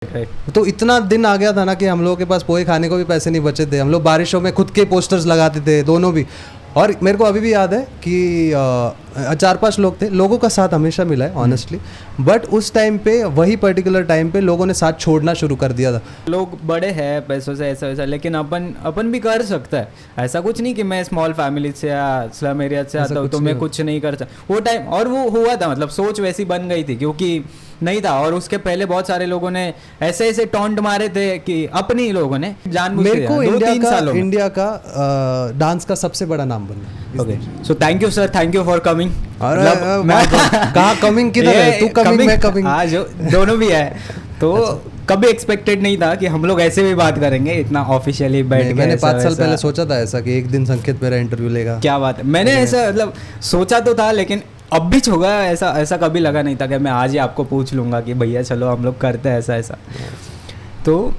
Right. तो इतना दिन आ गया था ना कि हम लोगों के पास पोहे खाने को भी पैसे नहीं बचे थे। हम लोग बारिशों में खुद के पोस्टर्स लगाते थे दोनों भी। और मेरे को अभी भी याद है कि 4-5 लोग थे, लोगों का साथ हमेशा मिला है ऑनेस्टली, बट उस टाइम पे वही पर्टिकुलर टाइम पे लोगों ने साथ छोड़ना शुरू कर दिया था। लोग बड़े हैं पैसों से ऐसा वैसा, लेकिन अपन भी कर सकता है। ऐसा कुछ नहीं कि मैं स्मॉल फैमिली से या स्लम एरिया से आता हूँ तो मैं कुछ नहीं कर सकता। वो टाइम और वो हुआ था, मतलब सोच वैसी बन गई थी क्योंकि नहीं था। और उसके पहले बहुत सारे लोगों ने ऐसे ऐसे टॉन्ट मारे थे कि अपने ही लोगों ने जानबूझ के। मेरे को इंडिया का डांस का सबसे बड़ा नाम बनना। Okay, so thank you sir, thank you for coming. कहाँ कमिंग किधर है? तू कमिंग मैं कमिंग, आज दोनों भी है। तो कभी एक्सपेक्टेड नहीं था कि हम लोग ऐसे भी बात करेंगे इतना ऑफिशियली बैठ के। मैंने 5 साल पहले सोचा था ऐसा कि एक दिन संकेत मेरा इंटरव्यू लेगा। क्या बात है, मैंने ऐसा मतलब सोचा तो था, लेकिन अब भी होगा ऐसा कभी लगा नहीं था कि मैं आज ही आपको पूछ लूँगा कि भैया चलो हम लोग करते हैं ऐसा। तो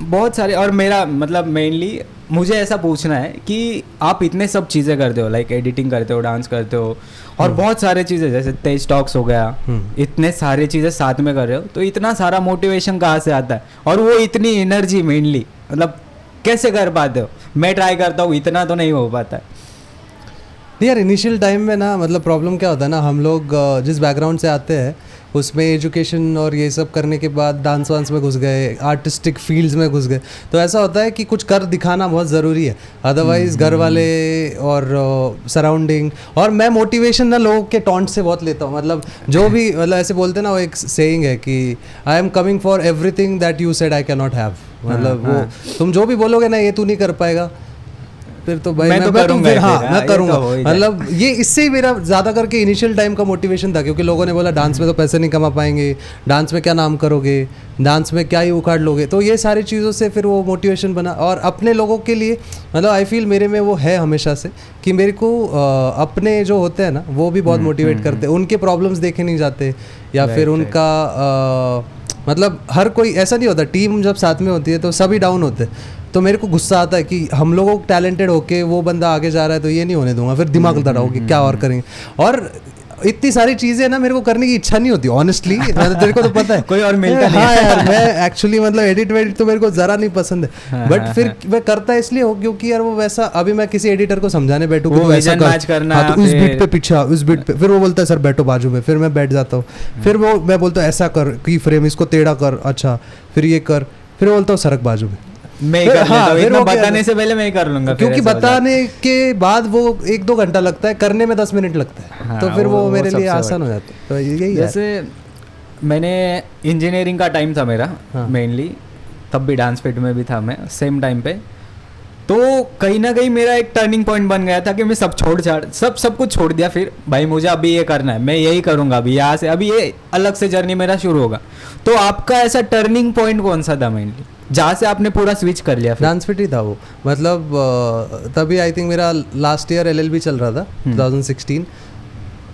बहुत सारे, और मेरा मतलब मेनली मुझे ऐसा पूछना है कि आप इतने सब चीज़ें करते हो, लाइक एडिटिंग करते हो, डांस करते हो और बहुत सारे चीज़ें जैसे तेज टॉक्स हो गया, इतने सारे चीज़ें साथ में कर रहे हो, तो इतना सारा मोटिवेशन कहाँ से आता है और वो इतनी एनर्जी मेनली मतलब कैसे कर पाते हो? मैं ट्राई करता हूँ, इतना तो नहीं हो पाता है यार। इनिशियल टाइम में ना मतलब प्रॉब्लम क्या होता है ना, हम लोग जिस बैकग्राउंड से आते हैं उसमें एजुकेशन और ये सब करने के बाद डांस वांस में घुस गए, आर्टिस्टिक फील्ड्स में घुस गए, तो ऐसा होता है कि कुछ कर दिखाना बहुत ज़रूरी है, अदरवाइज घर वाले और सराउंडिंग। और मैं मोटिवेशन ना लोगों के टॉन्ट से बहुत लेता हूँ, मतलब जो भी मतलब ऐसे बोलते हैं ना, वो एक सेइंग है कि I am coming for everything that you said I can not have. मतलब वो तुम जो भी बोलोगे ना ये तू नहीं कर पाएगा, फिर तो भाई मैं करूँगा। हाँ मैं करूँगा, मतलब ये इससे ही मेरा ज़्यादा करके इनिशियल टाइम का मोटिवेशन था, क्योंकि लोगों ने बोला डांस में तो पैसे नहीं कमा पाएंगे, डांस में क्या नाम करोगे, डांस में क्या ही उखाड़ लोगे, तो ये सारी चीज़ों से फिर वो मोटिवेशन बना। और अपने लोगों के लिए मतलब आई फील मेरे में वो है हमेशा से कि मेरे को अपने जो होते हैं ना वो भी बहुत मोटिवेट करते हैं, उनके प्रॉब्लम्स देखे नहीं जाते या फिर उनका मतलब हर कोई ऐसा नहीं होता, टीम जब साथ में होती है तो सभी डाउन होते हैं, तो मेरे को गुस्सा आता है कि हम लोगों को टैलेंटेड होके वो बंदा आगे जा रहा है तो ये नहीं होने दूंगा, फिर दिमाग लड़ा होगी क्या और करेंगे। और इतनी सारी चीज़ें ना मेरे को करने की इच्छा नहीं होती ऑनेस्टली, तेरे को तो पता है कोई और मिलता नहीं। हाँ यार, मैं एक्चुअली मतलब एडिट वेडिट तो मेरे को ज़रा नहीं पसंद है, बट फिर मैं करता इसलिए हो क्योंकि यार वो वैसा, अभी मैं किसी एडिटर को समझाने बैठूँ कि ऐसा करना, तो उस बीट पे पीछे, उस बीट पे, फिर वो बोलता है सर बैठो बाजू में, फिर मैं बैठ जाता हूँ, फिर वो मैं बोलता हूँ ऐसा कर की फ्रेम इसको टेढ़ा कर, अच्छा फिर ये कर, फिर बोलता हूँ सरक बाजू में, मैं कर लेता हूँ, इतना बताने से पहले मैं ही कर लूंगा, क्योंकि बताने के बाद वो 1-2 घंटा लगता है, करने में 10 मिनट लगता है। हाँ, तो फिर वो मेरे लिए आसान हो जाता है। तो यही जैसे मैंने इंजीनियरिंग का टाइम था मेरा मेनली, तब भी डांस फील्ड में भी था मैं सेम टाइम पे, तो कहीं ना कहीं मेरा एक टर्निंग पॉइंट बन गया था कि मैं सब सब कुछ छोड़ दिया। फिर भाई मुझे अभी ये करना है, मैं यही करूँगा अभी, यहाँ से अभी ये अलग से जर्नी मेरा शुरू होगा। तो आपका ऐसा टर्निंग पॉइंट कौन सा था मेनली जहाँ से आपने पूरा स्विच कर लिया? डांस फिट ही था वो, मतलब तभी आई थिंक मेरा लास्ट ईयर LLB चल रहा था 2016,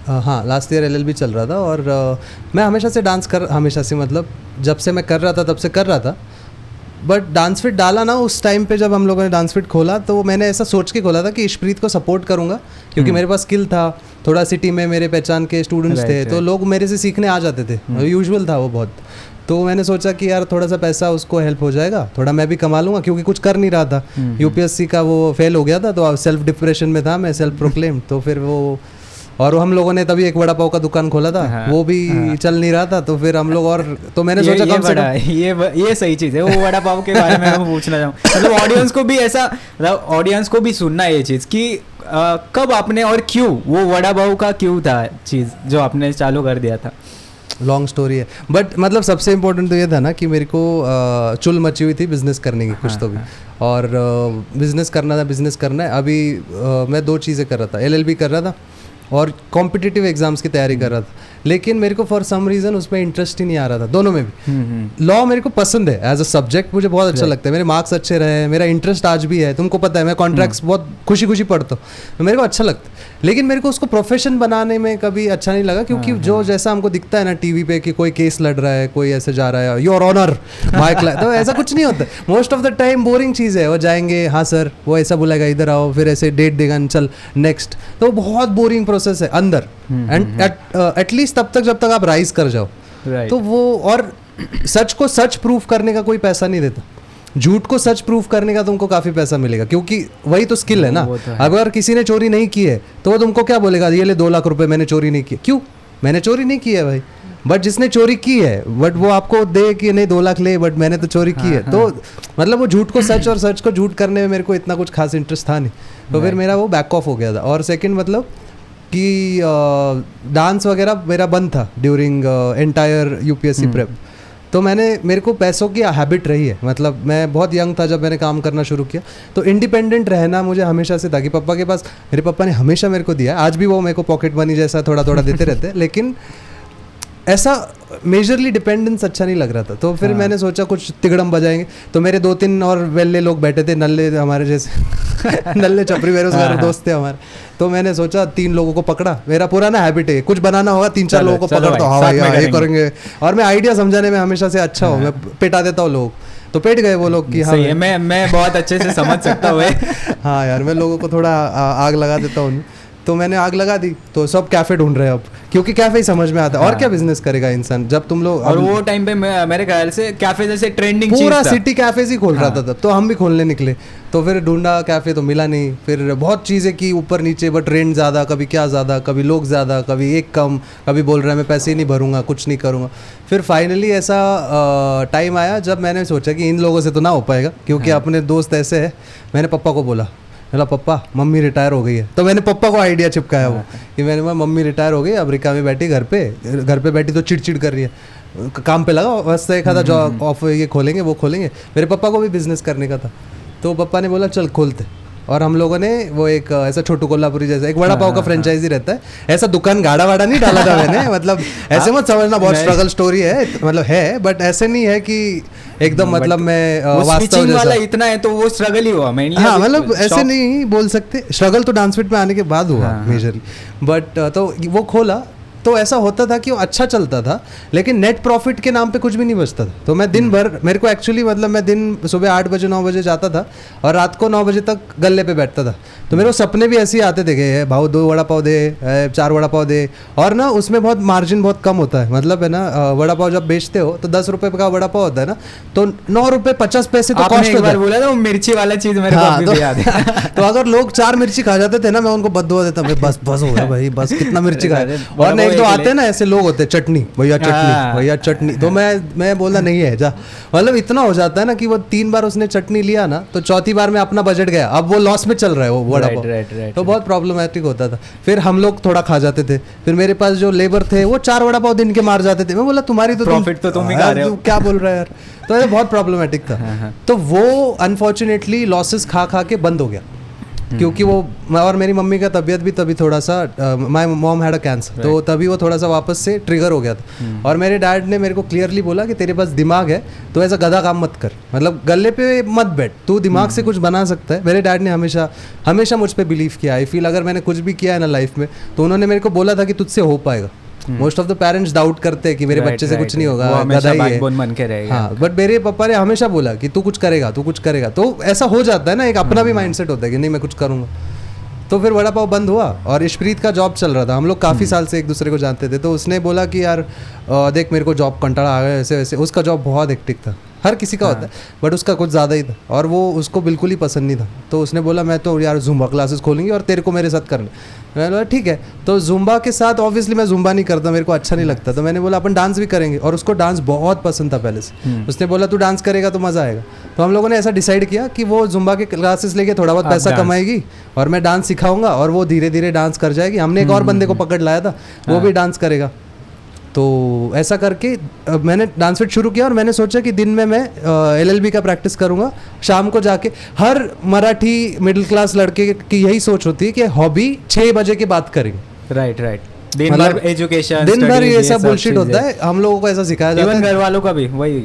हाँ लास्ट ईयर LLB चल रहा था। और मैं हमेशा से मतलब जब से मैं कर रहा था तब से कर रहा था, बट डांस फिट डाला ना उस टाइम पे जब हम लोगों ने डांस फिट खोला, तो मैंने ऐसा सोच के खोला था कि इशप्रीत को सपोर्ट करूंगा, क्योंकि मेरे पास स्किल था, थोड़ा सिटी में मेरे पहचान के स्टूडेंट्स थे, तो लोग मेरे से सीखने आ जाते थे, यूजुअल था वो बहुत। तो मैंने सोचा कि यार थोड़ा सा पैसा उसको हेल्प हो जाएगा, थोड़ा मैं भी कमा लूँगा, क्योंकि कुछ कर नहीं रहा था, UPSC का वो फेल हो गया था, तो सेल्फ डिप्रेशन में था मैं, सेल्फ प्रोक्लेम। तो फिर वो, और हम लोगों ने तभी एक वड़ा पाव का दुकान खोला था, वो भी चल नहीं रहा था, तो फिर हम लोग, और तो मैंने सोचा कम से कम ये सही चीज़ है। वो वड़ा पाव के बारे में मैं पूछना चाहूँ, मतलब ऑडियंस को भी ऐसा, ऑडियंस को भी सुनना है ये चीज़ कि कब आपने और क्यों, वो वड़ा पाव का क्यों था चीज़ जो आपने चालू कर दिया था? लॉन्ग स्टोरी है, बट मतलब सबसे इम्पोर्टेंट तो ये था ना कि मेरे को चुल मची हुई थी बिज़नेस करने की कुछ तो भी, और बिज़नेस करना है। अभी मैं 2 चीज़ें कर रहा था, LLB कर रहा था और कॉम्पिटिटिव एग्जाम्स की तैयारी कर रहा था, लेकिन मेरे को फॉर सम रीज़न उसमें इंटरेस्ट ही नहीं आ रहा था, दोनों में भी। लॉ मेरे को पसंद है एज अ सब्जेक्ट, मुझे बहुत अच्छा लगता है, मेरे मार्क्स अच्छे रहे, मेरा इंटरेस्ट आज भी है, तुमको पता है मैं कॉन्ट्रैक्ट्स बहुत खुशी पढ़ता हूँ, तो मेरे को अच्छा लगता है, लेकिन मेरे को उसको प्रोफेशन बनाने में कभी अच्छा नहीं लगा, क्योंकि जो जैसा हमको दिखता है ना टीवी पे कि कोई केस लड़ रहा है, कोई ऐसे जा रहा है, योर ऑनर माय क्लाइंट, तो ऐसा कुछ नहीं होता, most of the time boring चीज़ है। वो जाएंगे, हाँ सर वो ऐसा बुलाएगा, इधर आओ, फिर ऐसे डेट देगा, चल नेक्स्ट, तो बहुत बोरिंग प्रोसेस है अंदर, एंड एटलीस्ट तब तक जब तक आप राइज कर जाओ, तो वो। और सच को सच प्रूफ करने का कोई पैसा नहीं देता, झूठ को सच प्रूफ करने का तुमको काफ़ी पैसा मिलेगा, क्योंकि वही तो स्किल है ना। अगर किसी ने चोरी नहीं की है तो वो तुमको क्या बोलेगा, ये ले 2 लाख रुपए, मैंने चोरी नहीं की। क्यों? मैंने चोरी नहीं की है भाई। बट जिसने चोरी की है बट वो आपको दे कि नहीं 2 लाख ले, बट मैंने तो चोरी की है। तो मतलब वो झूठ को सच और सच को झूठ करने में मेरे को इतना कुछ खास इंटरेस्ट था नहीं, तो फिर मेरा वो बैक ऑफ हो गया था। और सेकंड मतलब कि डांस वगैरह मेरा बंद था ड्यूरिंग एंटायर यूपीएससी प्रेप। तो मेरे को पैसों की हैबिट रही है, मतलब मैं बहुत यंग था जब मैंने काम करना शुरू किया, तो इंडिपेंडेंट रहना मुझे हमेशा से था कि पापा के पास, मेरे पापा ने हमेशा मेरे को दिया, आज भी वो मेरे को पॉकेट मनी जैसा थोड़ा थोड़ा देते रहते हैं, लेकिन ऐसा मेजरली डिपेंडेंस अच्छा नहीं लग रहा था। तो फिर मैंने सोचा कुछ तिगड़म बजाएंगे, तो मेरे 2-3 और वेल्ले लोग बैठे थे, नल्ले हमारे जैसे नल्ले चपरी बेरोजगार दोस्त थे हमारे। तो मैंने सोचा 3 लोगों को पकड़ा, मेरा पुराना हैबिट है, कुछ बनाना होगा 3-4 लोगों को पकड़ता हूँ, हाँ भाई ये करेंगे, और मैं आइडिया समझाने में हमेशा से अच्छा हूँ, मैं पिटा देता हूँ लोग, तो पेट गए वो लोग कि हाँ मैं बहुत अच्छे से समझ सकता हूँ। हाँ यार, मैं लोगों को थोड़ा आग लगा देता हूँ। तो मैंने आग लगा दी, तो सब कैफे ढूंढ रहे हैं अब, क्योंकि कैफे ही समझ में आता है। और क्या बिजनेस करेगा इंसान जब तुम लोग, और वो टाइम पे मेरे ख्याल से कैफे जैसे ट्रेंडिंग पूरा सिटी कैफेज ही खोल रहा था तब, तो हम भी खोलने निकले। तो फिर ढूंढा कैफे, तो मिला नहीं। फिर बहुत चीज़ें की ऊपर नीचे, बट रेंट ज़्यादा, कभी क्या ज़्यादा, कभी लोग ज़्यादा, कभी एक कम, कभी बोल रहा है मैं पैसे ही नहीं भरूंगा, कुछ नहीं करूँगा। फिर फाइनली ऐसा टाइम आया जब मैंने सोचा कि इन लोगों से तो ना हो पाएगा, क्योंकि अपने दोस्त ऐसे है। मैंने पापा को बोला पप्पा मम्मी रिटायर हो गई है। तो मैंने पापा को आइडिया चिपकाया वो कि मैंने बोला मम्मी रिटायर हो गई, अमेरिका में बैठी घर पे बैठी तो चिड़चिड़ कर रही है, काम पे लगा, बस एक आधा जॉब ऑफ ये खोलेंगे वो खोलेंगे। मेरे पापा को भी बिजनेस करने का था, तो पापा ने बोला चल खोलते। और हम लोगों ने वो एक ऐसा छोटू कोल्हापुरी जैसा एक वड़ा पाव का फ्रेंचाइजी रहता है, ऐसा दुकान गाड़ा वाड़ा नहीं डाला था मैंने, मतलब ऐसे मत समझना बहुत स्ट्रगल स्टोरी है, मतलब है, बट ऐसे नहीं है कि एकदम मतलब मैं वास्तव वाला इतना है तो वो स्ट्रगल ही हुआ मेनली। हाँ मतलब ऐसे नहीं बोल सकते, स्ट्रगल तो डांस फिट में आने के बाद हुआ मेजरली, बट तो वो खोला। तो ऐसा होता था कि वो अच्छा चलता था, लेकिन नेट प्रॉफिट के नाम पे कुछ भी नहीं बचता था। तो मैं दिन भर, मेरे को एक्चुअली मतलब मैं दिन सुबह 8 बजे 9 बजे जाता था और रात को 9 बजे तक गले पे बैठता था। तो मेरे को सपने भी ऐसे ही आते थे कि भाव 2 वड़ा पाव दे, 4 वड़ा पाव दे, और ना उसमें बहुत मार्जिन बहुत कम होता है, मतलब है ना वड़ा पाव जब बेचते हो तो 10 रुपये का वड़ा पाव होता है ना, तो 9 रुपये 50 पैसे तो कॉस्ट होता है। बोला था मिर्ची वाला चीज मेरे को भी याद है। तो अगर लोग 4 मिर्ची खा जाते थे ना, मैं उनको बददुआ देता, बस हो गया भाई, बस कितना मिर्ची खाए। और एक तो आते ना ऐसे लोग होते, चटनी भैया, चटनी भैया, चटनी। तो मैं बोलना नहीं है जा, मतलब इतना हो जाता है ना कि वो 3 बार उसने चटनी लिया ना, तो चौथी बार में अपना बजट गया, अब वो लॉस में चल रहा है वो वड़ा पाव। तो बहुत प्रॉब्लमैटिक होता था। फिर हम लोग थोड़ा खा जाते थे, फिर मेरे पास जो लेबर थे वो 4 वड़ा पाव दिन के मार जाते थे। मैं बोला तुम्हारी तो प्रॉफिट तो तुम ही खा रहे हो, क्या बोल रहा है यार। तो ये बहुत प्रॉब्लमैटिक था। तो वो अनफॉर्चुनेटली लॉसेस खा खा के बंद हो गया, क्योंकि वो, और मेरी मम्मी का तबीयत भी तभी थोड़ा सा, my mom had a cancer, तो तभी वो थोड़ा सा वापस से ट्रिगर हो गया था। और मेरे डैड ने मेरे को क्लियरली बोला कि तेरे पास दिमाग है तो ऐसा गधा काम मत कर, मतलब गले पे मत बैठ, तू दिमाग से कुछ बना सकता है। मेरे डैड ने हमेशा मुझ पर बिलीव किया। आई फील अगर मैंने कुछ भी किया है ना लाइफ में, तो उन्होंने मेरे को बोला था कि तुझसे हो पाएगा। Most of the parents doubt करते हैं कि मेरे बच्चे से कुछ नहीं होगा, गधा ही है, बन के रहेगा। हाँ, बट मेरे पापा ने हमेशा बोला कि तू कुछ करेगा, तू कुछ करेगा। तो ऐसा हो जाता है ना, एक अपना भी माइंडसेट होता है कि नहीं मैं कुछ करूँगा। तो फिर वड़ा पाव बंद हुआ और इशप्रीत का जॉब चल रहा था, हम लोग काफ़ी साल से एक दूसरे को जानते थे। तो उसने बोला कि यार देख मेरे को जॉब कंटाला आ गया, ऐसे वैसे। उसका जॉब बहुत हेक्टिक था, हर किसी का होता है, बट उसका कुछ ज़्यादा ही था, और वो उसको बिल्कुल ही पसंद नहीं था। तो उसने बोला मैं तो यार जुम्बा क्लासेस खोलूँगी और तेरे को मेरे साथ करना। मैंने बोला ठीक है। तो जुम्बा के साथ ऑब्वियसली मैं जुम्बा नहीं करता, मेरे को अच्छा नहीं लगता। तो मैंने बोला अपन डांस भी करेंगे, और उसको डांस बहुत पसंद था पहले से। उसने बोला तू डांस करेगा तो मज़ा आएगा। तो हम लोगों ने ऐसा डिसाइड किया कि वो जुम्बा के क्लासेस लेके थोड़ा बहुत पैसा कमाएगी और मैं डांस सिखाऊंगा, और वो धीरे धीरे डांस कर जाएगी। हमने एक और बंदे को पकड़ लाया था, वो भी डांस करेगा। तो ऐसा करके मैंने डांस फिट शुरू किया, और मैंने सोचा कि दिन में मैं LLB का प्रैक्टिस करूँगा, शाम को जाके। हर मराठी मिडिल क्लास लड़के की यही सोच होती है कि हॉबी 6 बजे के बाद करेंगे। राइट दिन भर एजुकेशन, दिन भर ये सब बुलशिट होता है। हम लोगों को ऐसा सिखाया जाता है, घर वालों का भी वही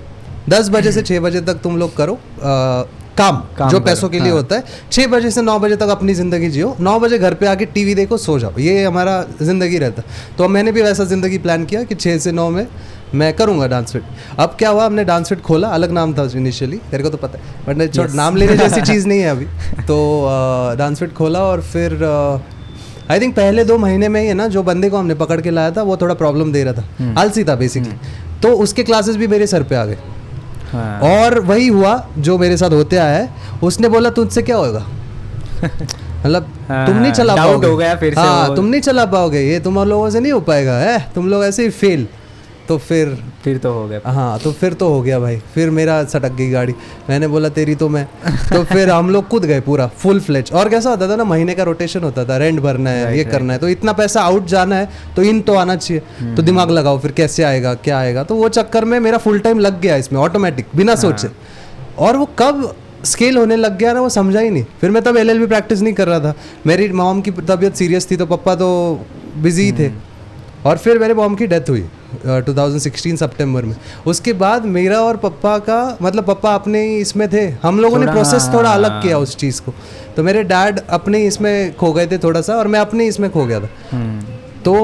10 बजे से 6 बजे तक तुम लोग करो काम जो पैसों के लिए होता है। 6 बजे से 9 बजे तक अपनी ज़िंदगी जियो, 9 बजे घर पे आके टीवी देखो, सो जाओ। ये हमारा ज़िंदगी रहता है। तो मैंने भी वैसा ज़िंदगी प्लान किया कि 6 से 9 में मैं करूँगा डांस फिट। अब क्या हुआ, हमने डांस फिट खोला, अलग नाम था इनिशियली, तेरे को तो पता है, बट नाम लेने जैसी चीज़ नहीं है अभी। तो डांस फिट खोला, और फिर आई थिंक पहले 2 महीने में ही है ना, जो बंदे को हमने पकड़ के लाया था वो थोड़ा प्रॉब्लम दे रहा था, आलसी था बेसिकली। तो उसके क्लासेस भी मेरे सर पे आ गए। हाँ। और वही हुआ जो मेरे साथ होते आया है। उसने बोला तुझसे क्या होगा, मतलब तुम नहीं चला डाउट पाओगे। हो गया फिर से हाँ, वो। तुम नहीं चला पाओगे, ये तुम लोगों से नहीं हो पाएगा है, तुम लोग ऐसे ही फेल। तो फिर तो हो गया। हाँ, तो फिर तो हो गया भाई, फिर मेरा सटक गई गाड़ी। मैंने बोला तेरी तो मैं तो फिर हम लोग कूद गए पूरा फुल फ्लेज। और कैसा होता था ना, महीने का रोटेशन होता था, रेंट भरना है, ये करना है, तो इतना पैसा आउट जाना है तो इन तो आना चाहिए, तो दिमाग लगाओ फिर कैसे आएगा क्या आएगा। तो वो चक्कर में मेरा फुल टाइम लग गया इसमें ऑटोमेटिक, बिना सोचे। और वो कब स्केल होने लग गया ना, वो समझा ही नहीं। फिर मैं तब LLB प्रैक्टिस नहीं कर रहा था, मेरी मॉम की तबीयत सीरियस थी, तो पापा तो बिजी थे। और फिर मेरे मॉम की डेथ हुई 2016 सितंबर में। उसके बाद मेरा और पापा का मतलब, पापा अपने ही इसमें थे, हम लोगों ने प्रोसेस थोड़ा अलग किया उस चीज़ को। तो मेरे डैड अपने ही इसमें खो गए थे थोड़ा सा, और मैं अपने इसमें खो गया था। तो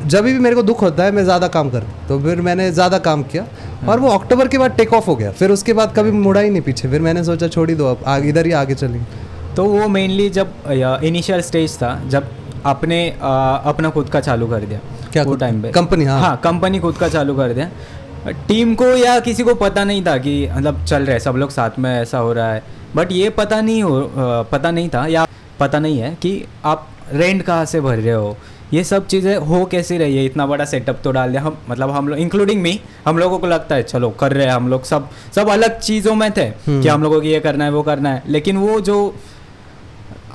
जब भी मेरे को दुख होता है मैं ज़्यादा काम कर, तो फिर मैंने ज़्यादा काम किया, और वो अक्टूबर के बाद टेक ऑफ हो गया। फिर उसके बाद कभी मुड़ा ही नहीं पीछे, फिर मैंने सोचा छोड़ ही दो, अब आगे इधर ही आगे चलेंगे। तो वो मेनली जब इनिशियल स्टेज था, जब आपने अपना खुद का चालू कर दिया, क्या वो टाइम पे कंपनी? हाँ, कंपनी खुद का चालू कर दिया। टीम को या किसी को पता नहीं था कि मतलब चल रहे सब लोग साथ में, ऐसा हो रहा है, बट ये पता नहीं था या पता नहीं है कि आप रेंट कहाँ से भर रहे हो, ये सब चीज़ें हो कैसी रही है। इतना बड़ा सेटअप तो डाल दिया हम, मतलब हम लोग इंक्लूडिंग मी, हम लोगों को लगता है चलो कर रहे हैं, हम लोग सब अलग चीज़ों में थे कि हम लोगों को ये करना है वो करना है, लेकिन वो जो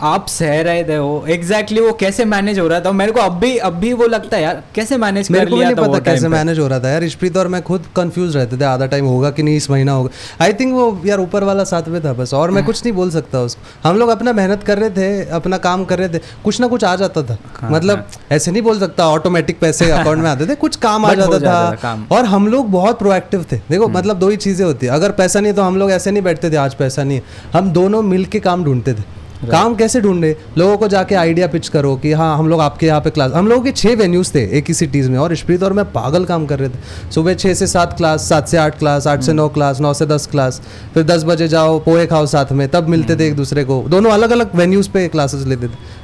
आप सह रहे थे वो एग्जैक्टली वो कैसे मैनेज हो रहा था। मेरे को अब भी वो लगता है यार, कैसे मैनेज कर लिया था। मेरे को भी नहीं पता कैसे टाइम मैनेज हो रहा था यार। इशप्रीत और मैं खुद कंफ्यूज रहते थे, आधा टाइम होगा कि नहीं, इस महीना होगा। आई थिंक वो यार ऊपर वाला साथ में था बस, और मैं कुछ नहीं बोल सकता उसको। हम लोग अपना मेहनत कर रहे थे, अपना काम कर रहे थे, कुछ ना कुछ आ जाता था। मतलब ऐसे नहीं बोल सकता ऑटोमेटिक पैसे अकाउंट में आते थे, कुछ काम आ जाता था। और हम लोग बहुत प्रोएक्टिव थे। देखो मतलब दो ही चीज़ें होती है, अगर पैसा नहीं है तो हम लोग ऐसे नहीं बैठते थे आज पैसा नहीं है, हम दोनों मिल के काम ढूंढते थे। काम कैसे ढूंढे, लोगों को जाके आइडिया पिच करो कि हाँ हम लोग आपके यहाँ पे क्लास, हम लोगों के 6 वेन्यूज़ थे एक ही सिटीज़ में, और इशप्रीत और मैं पागल काम कर रहे थे। सुबह 6 से 7 क्लास, 7 से 8 क्लास, 8 से 9 क्लास, 9 से 10 क्लास, फिर 10 बजे जाओ पोहे खाओ साथ में, तब मिलते थे एक दूसरे को। दोनों अलग अलग वेन्यूज़ पे क्लासेस लेते थे।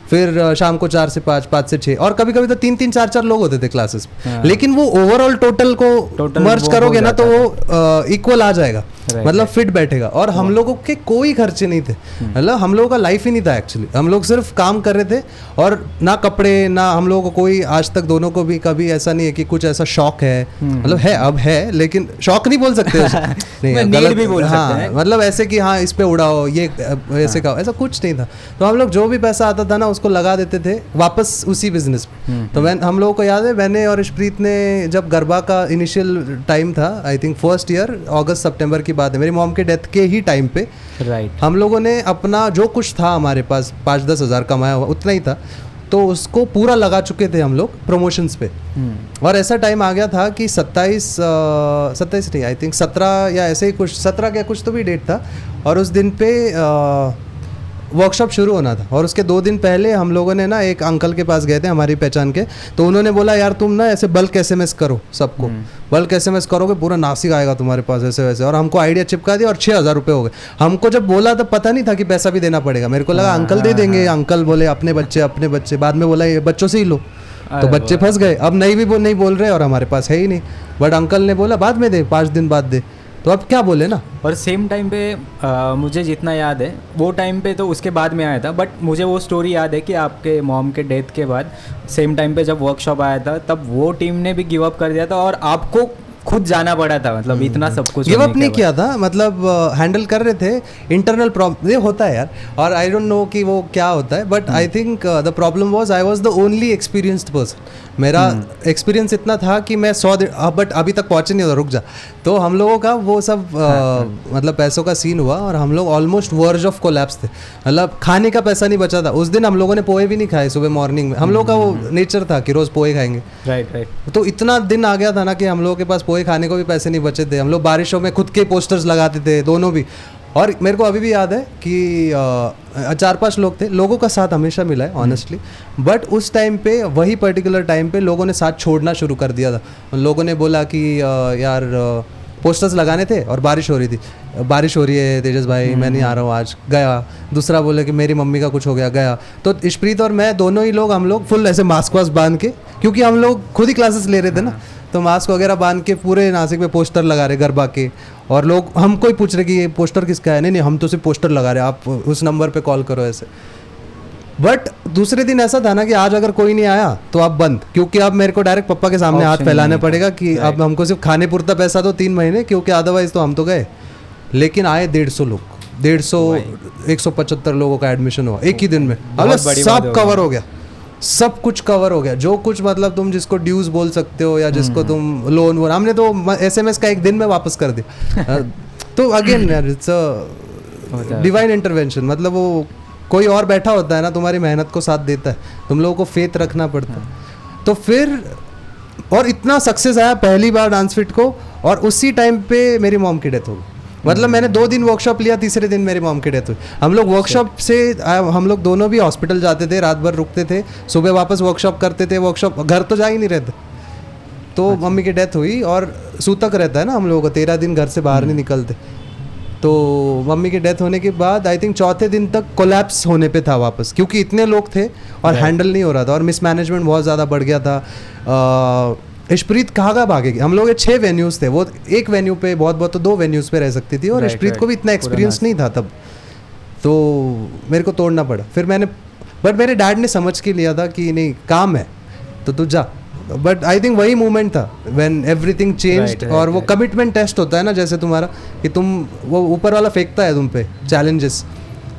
फिर शाम को 4 से 5, 5 से 6, और कभी कभी तो 3-3, 4-4 लोग होते थे क्लासेस। लेकिन वो ओवरऑल टोटल को मर्ज करोगे ना तो वो इक्वल आ जाएगा, मतलब फिट बैठेगा। और हम लोगों के कोई खर्चे नहीं थे, मतलब हम लोगों का लाइफ ही नहीं था एक्चुअली। हम लोग सिर्फ काम कर रहे थे, और ना कपड़े ना हम लोगों को कोई, आज तक दोनों को भी कभी ऐसा नहीं है कि कुछ ऐसा शौक है। मतलब है, अब है, लेकिन शौक नहीं बोल सकते नहीं, गलत भी बोल सकते हैं। मतलब ऐसे कि हाँ इस पे उड़ाओ, ये ऐसे खाओ, ऐसा कुछ नहीं था। तो हम लोग जो भी पैसा आता था ना उसको लगा देते थे वापस उसी बिजनेस में। तो हम लोगों को याद है, मैंने और इशप्रीत ने जब गरबा का इनिशियल टाइम था, आई थिंक फर्स्ट ईयर, अगस्त सितंबर की बात है, मेरी मॉम के डेथ के ही टाइम पे, राइट, हम लोगों ने अपना जो कुछ था हमारे पास 5-10 हज़ार कमाया हुआ उतना ही था, तो उसको पूरा लगा चुके थे हम लोग प्रमोशंस पे। और ऐसा टाइम आ गया था कि 27 नहीं, आई थिंक 17 या ऐसे ही कुछ, 17 क्या कुछ तो भी डेट था, और उस दिन पे वर्कशॉप शुरू होना था। और उसके 2 दिन पहले हम लोगों ने ना एक अंकल के पास गए थे हमारी पहचान के, तो उन्होंने बोला यार तुम ना ऐसे बल्क SMS करो सबको, बल्क SMS करोगे पूरा नासिक आएगा तुम्हारे पास ऐसे वैसे। और हमको आइडिया चिपका दिया और 6,000 रुपये हो गए। हमको जब बोला तो पता नहीं था कि पैसा भी देना पड़ेगा, मेरे को लगा अंकल दे देंगे। अंकल बोले अपने बच्चे, बाद में बोला ये बच्चों से ही लो, तो बच्चे फंस गए। अब नहीं बोल रहे और हमारे पास है ही नहीं, बट अंकल ने बोला बाद में दे, 5 दिन बाद दे, तो अब क्या बोले ना। और सेम टाइम पे मुझे जितना याद है वो टाइम पे तो उसके बाद में आया था, बट मुझे वो स्टोरी याद है कि आपके मॉम के डेथ के बाद सेम टाइम पे जब वर्कशॉप आया था तब वो टीम ने भी गिव अप कर दिया था और आपको खुद जाना पड़ा था। मतलब इतना सब कुछ गिव अप नहीं किया था, मतलब हैंडल कर रहे थे। इंटरनल प्रॉब्लम ये होता है यार, और आई डोंट नो कि वो क्या होता है, but I think the problem was I was the only experienced person. मेरा एक्सपीरियंस इतना था कि मैं 100 दिन, बट अभी तक पहुंचे नहीं, रुक जा। तो हम लोगों का वो सब मतलब पैसों का सीन हुआ और हम लोग ऑलमोस्ट वर्ज ऑफ कोलैप्स थे। मतलब खाने का पैसा नहीं बचा था उस दिन। हम लोगों ने पोहे भी नहीं खाए सुबह मॉर्निंग में। हम लोगों का वो नेचर था कि रोज़ पोहे खाएंगे। राइट। तो इतना दिन आ गया था ना कि हम लोगों के पास पोहे खाने को भी पैसे नहीं बचे थे। हम लोग बारिशों में खुद के पोस्टर्स लगाते थे दोनों भी। और मेरे को अभी भी याद है कि 4-5 लोग थे, लोगों का साथ हमेशा मिला है ऑनेस्टली, बट उस टाइम पे वही पर्टिकुलर टाइम पे लोगों ने साथ छोड़ना शुरू कर दिया था। लोगों ने बोला कि यार पोस्टर्स लगाने थे और बारिश हो रही थी, बारिश हो रही है तेजस भाई मैं नहीं आ रहा हूँ आज, गया। दूसरा बोले कि मेरी मम्मी का कुछ हो गया, गया। तो इशप्रीत और मैं दोनों ही लोग, हम लोग फुल ऐसे मास्क वास्क बांध के, क्योंकि हम लोग खुद ही क्लासेस ले रहे थे ना, तो मास्क वगैरह बांध के पूरे नासिक में पोस्टर लगा रहे गरबा के, और लोग हमको ही पूछ रहे कि ये पोस्टर किसका है। नहीं नहीं, हम तो सिर्फ पोस्टर लगा रहे, आप उस नंबर पे कॉल करो ऐसे। बट दूसरे दिन ऐसा था ना कि आज अगर कोई नहीं आया तो आप बंद, क्योंकि अब मेरे को डायरेक्ट पप्पा के सामने हाथ Option फैलाने नहीं था। पड़ेगा कि अब हमको सिर्फ खाने पुरता पैसा दो 3 महीने, क्योंकि अदरवाइज तो हम तो गए। लेकिन आए 150 लोग, 175 लोगों का एडमिशन हुआ एक ही दिन में। अब बहुत बड़ी बात सब हो कवर हो गया, सब कुछ कवर हो गया, जो कुछ मतलब तुम जिसको ड्यूज बोल सकते हो या जिसको तुम लोन वोन, हमने तो SMS का एक दिन में वापस कर दिया। तो अगेन यार इट्स अ डिवाइन इंटरवेंशन, मतलब वो कोई और बैठा होता है ना, तुम्हारी मेहनत को साथ देता है, तुम लोगों को फेथ रखना पड़ता है। तो फिर और इतना सक्सेस आया पहली बार डांस फिट को, और उसी टाइम पे मेरी मॉम की डेथ हो गई। मतलब मैंने 2 दिन वर्कशॉप लिया, तीसरे दिन मेरी मॉम की डेथ हुई। हम लोग वर्कशॉप से हम लोग दोनों भी हॉस्पिटल जाते थे, रात भर रुकते थे, सुबह वापस वर्कशॉप करते थे। वर्कशॉप घर तो जा ही नहीं रहते, तो मम्मी की डेथ हुई और सूतक रहता है ना हम लोगों को, 13 दिन घर से बाहर नहीं निकलते। तो मम्मी की डेथ होने के बाद आई थिंक चौथे दिन तक कोलैप्स होने पे था वापस, क्योंकि इतने लोग थे और हैंडल नहीं हो रहा था और मिसमैनेजमेंट बहुत ज़्यादा बढ़ गया था। इशप्रीत कहाँ भागेगी, हम लोग 6 वेन्यूज़ थे, वो एक वेन्यू पे बहुत तो 2 वेन्यूज़ पे रह सकती थी, और इशप्रीत को भी इतना एक्सपीरियंस नहीं था तब, तो मेरे को तोड़ना पड़ा। फिर मैंने, बट मेरे डैड ने समझ के लिया था कि नहीं काम है तो तू जा। बट आई थिंक वही मोमेंट था व्हेन एवरीथिंग चेंज्ड, और वो कमिटमेंट टेस्ट होता है ना, जैसे तुम्हारा कि तुम, वो ऊपर वाला फेंकता है तुम पे चैलेंजेस,